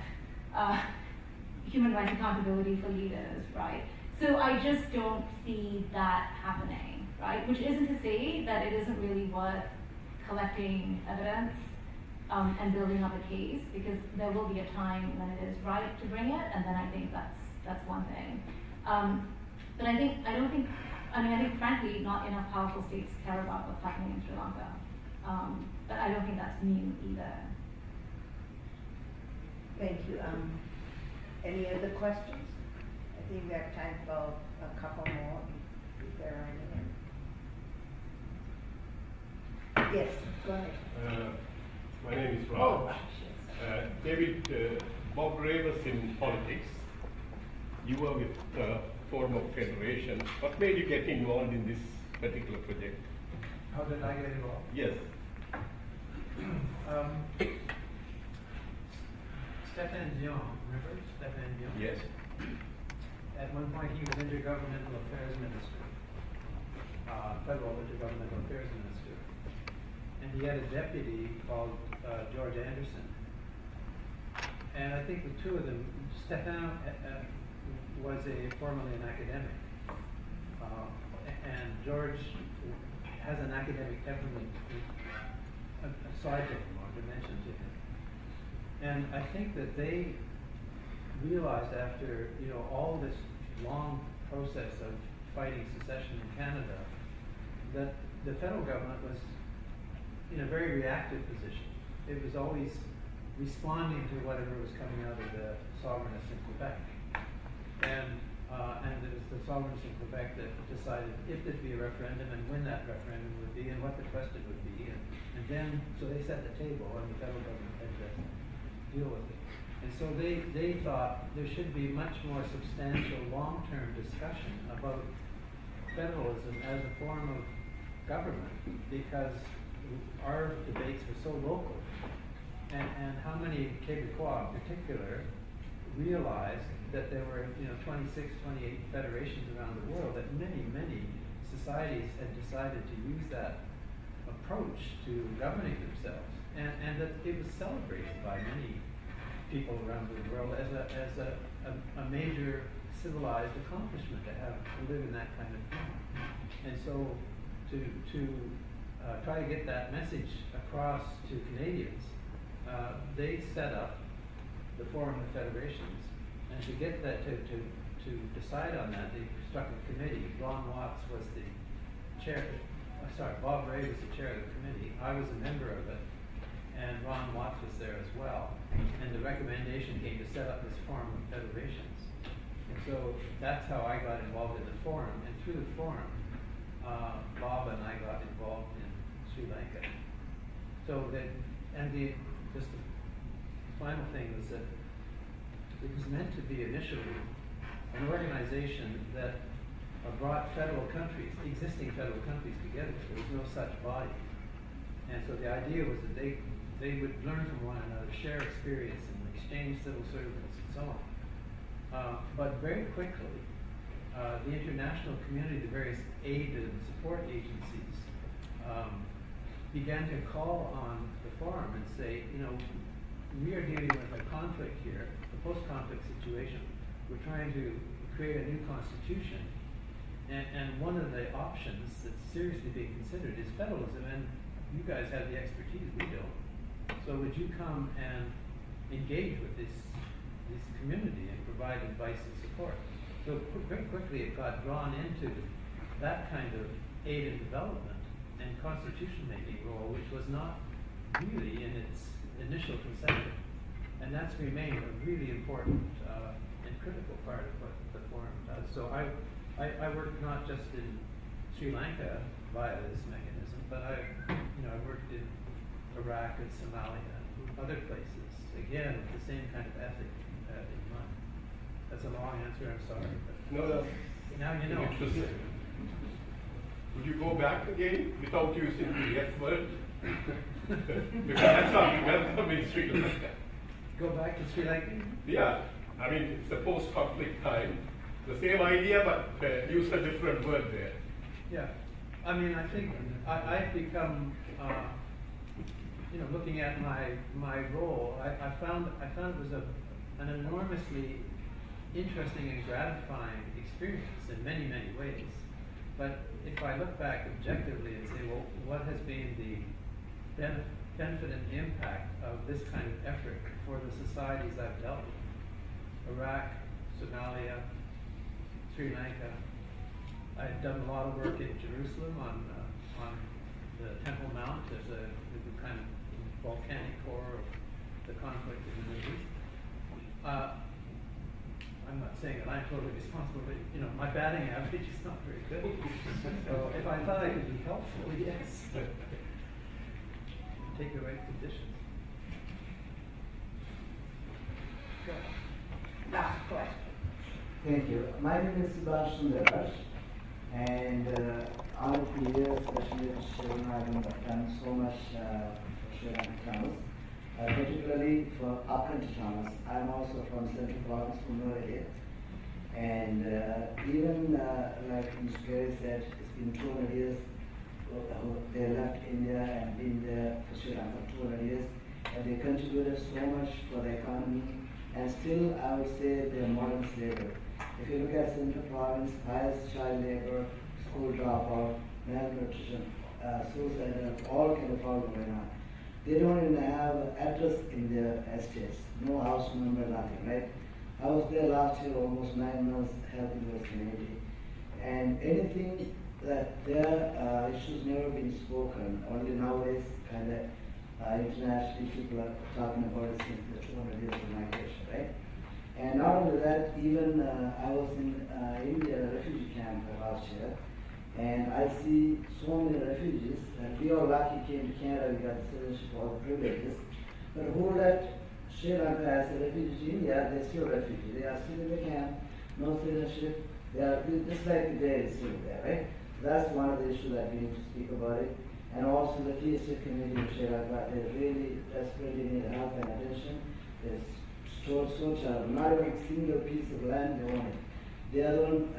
human rights accountability for leaders, right? So I just don't see that happening, right? Which isn't to say that it isn't really worth collecting evidence and building up a case, because there will be a time when it is right to bring it, and then I think that's one thing. But I think frankly, not enough powerful states care about what's happening in Sri Lanka. But I don't think that's new either. Thank you. Any other questions? I think we have time for a couple more, if there are any. Yes, go ahead. My name is Raj. David, Bob Ray was in politics. You were with Forum of Federation. What made you get involved in this particular project? How did I get involved? Yes. Stéphane Dion, remember Stéphane Dion? Yes. At one point he was Intergovernmental Affairs Minister, Federal Intergovernmental Affairs Minister. And he had a deputy called George Anderson. And I think the two of them, Stéphane was formerly an academic. And George has an academic temperament, a side to him, or dimension to him. And I think that they realized after all this long process of fighting secession in Canada that the federal government was in a very reactive position. It was always responding to whatever was coming out of the sovereignists in Quebec. And it was the sovereignists in Quebec that decided if there'd be a referendum and when that referendum would be and what the question would be. And then, so they set the table and the federal government had to deal with it. And so they thought there should be much more substantial long-term discussion about federalism as a form of government, because our debates were so local. And how many Québécois in particular realized that there were 26, 28 federations around the world, that many societies had decided to use that approach to governing themselves, and that it was celebrated by many people around the world as a major civilized accomplishment to live in that kind of thing. And so to try to get that message across to Canadians, they set up the Forum of Federations, and to get that to decide on that, they struck a committee. Ron Watts was the chair. Bob Ray was the chair of the committee. I was a member of it, and Ron Watts was there as well. And the recommendation came to set up this Forum of Federations. And so that's how I got involved in the forum. And through the forum, Bob and I got involved in Sri Lanka. So just the final thing was that it was meant to be initially an organization that brought federal countries, existing federal countries together. There was no such body. And so the idea was that they would learn from one another, share experience, and exchange civil servants and so on. But very quickly, the international community, the various aid and support agencies, began to call on the forum and say, we are dealing with a conflict here, a post-conflict situation. We're trying to create a new constitution, and one of the options that's seriously being considered is federalism, and you guys have the expertise, we don't. So would you come and engage with this community and provide advice and support? So very quickly it got drawn into that kind of aid and development and constitution making role, which was not really in its initial conception. And that's remained a really important and critical part of what the forum does. So I worked not just in Sri Lanka via this mechanism, but I worked in Iraq and Somalia and other places, again, with the same kind of ethic in mind. That's a long answer, I'm sorry. But No. now you know. Would you go back again without using the F word? Because that's how we welcome in Sri Lanka. Go back to Sri Lanka? Yeah, I mean, it's a post-conflict time. The same idea, but use a different word there. Yeah, I mean, I think I've become, looking at my role, I found it was an enormously interesting and gratifying experience in many ways. But if I look back objectively and say, well, what has been the benefit and impact of this kind of effort for the societies I've dealt with? Iraq, Somalia, Sri Lanka. I've done a lot of work in Jerusalem on the Temple Mount. There's a kind of volcanic core of the conflict in the Middle East. I'm not saying that I'm totally responsible, but my batting average is not very good. So if I thought I could be helpful, yes. Take the right conditions. Go. Last question. Thank you. My name is Subhash Sundaraj, and all of the years, especially at Sri Lanka, I've done so much for Sri Lanka Thomas, particularly for upcountry Thomas. I'm also from Central Province, Kunnur area, and even like Mr. Gary said, it's been 200 years. They left India and been there for Sri Lanka for 200 years, and they contributed so much for the economy. And still, I would say they're modern slavery. If you look at Central Province, highest child labor, school dropout, malnutrition, suicide, all kind of problems going on. They don't even have address in their estates, no house number, nothing, right? I was there last year, almost 9 months, helping this community. And anything that their issues never been spoken, only nowadays kind of internationally people are talking about it since the 200 years of migration, right? And not only that, even I was in India refugee camp last year, and I see so many refugees, and we are lucky came to Canada, we got the citizenship, all the privileges, but who left Sri Lanka as a refugee to India, they're still refugees. They are still in the camp, no citizenship, they are just like they are still there, right? So that's one of the issues that we need to speak about it. And also the Free State community of Sri Lanka, they really desperately need help and attention. There's so terrible. Not even a single piece of land they wanted. They are the one,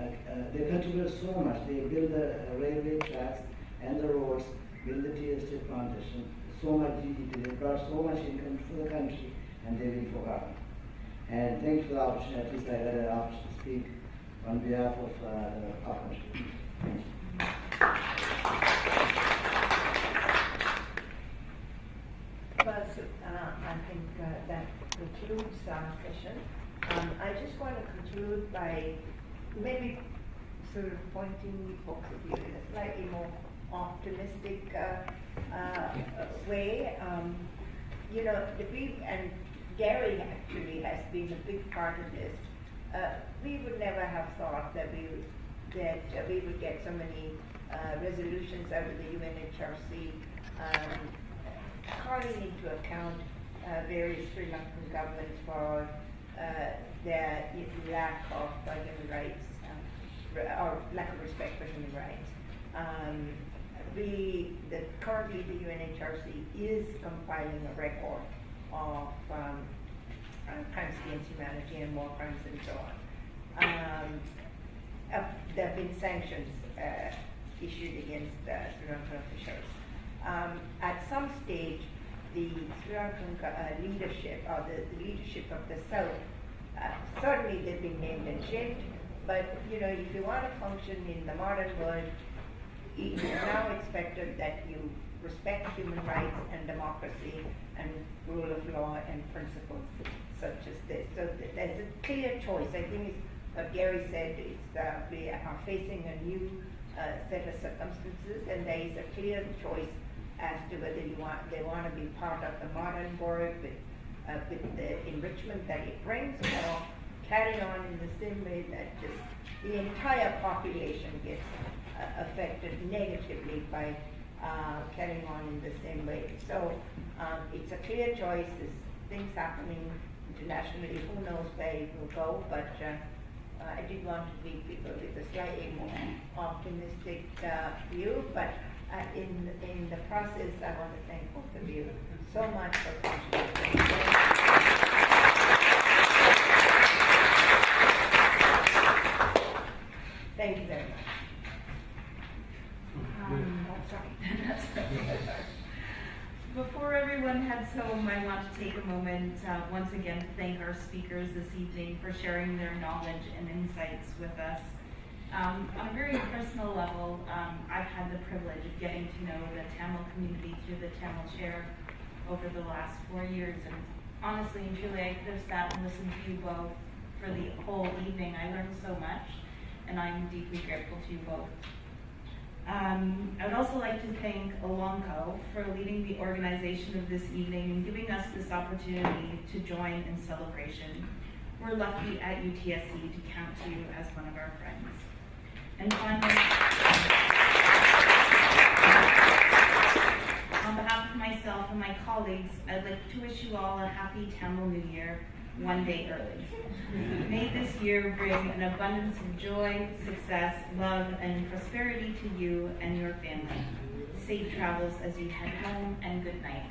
they contribute so much. They build the railway tracks and the roads, build the tea estate plantation, so much GDP. They brought so much income to the country, and they've been forgotten. And thank you for the opportunity. At least I had an opportunity to speak on behalf of our country. Thank you. Well, so, I think that concludes our session. I just want to conclude by maybe sort of pointing folks of view in a slightly more optimistic way. You know, and Gary actually has been a big part of this. We would never have thought that we would get so many resolutions out of the UNHRC calling into account various Sri Lankan governments for their lack of human rights or lack of respect for human rights. Currently the UNHRC is compiling a record of crimes against humanity and war crimes and so on. There have been sanctions issued against Sri Lankan officials. At some stage, the Sri Lankan leadership, or the leadership of the South, certainly they've been named and shamed, but you know, if you want to function in the modern world, it is now expected that you respect human rights and democracy and rule of law and principles such as this. So there's a clear choice. I think it's what Gary said, we are facing a new set of circumstances, and there is a clear choice as to whether they want to be part of the modern world with the enrichment that it brings, or carry on in the same way that just the entire population gets affected negatively by carrying on in the same way. So it's a clear choice. There's things happening internationally. Who knows where it will go? But I did want to leave people with a slightly more optimistic view. But in the process, I want to thank both of you so much for contributing. Thank you very much. Before everyone heads home, I want to take a moment once again to thank our speakers this evening for sharing their knowledge and insights with us. On a very personal level, I've had the privilege of getting to know the Tamil community through the Tamil Chair over the last 4 years, and honestly and truly, I could have sat and listened to you both for the whole evening. I learned so much, and I'm deeply grateful to you both. I would also like to thank Alonco for leading the organization of this evening and giving us this opportunity to join in celebration. We're lucky at UTSC to count you as one of our friends. And finally, on behalf of myself and my colleagues, I'd like to wish you all a happy Tamil New Year, one day early. May this year bring an abundance of joy, success, love, and prosperity to you and your family. Safe travels as you head home, and good night,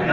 என்ன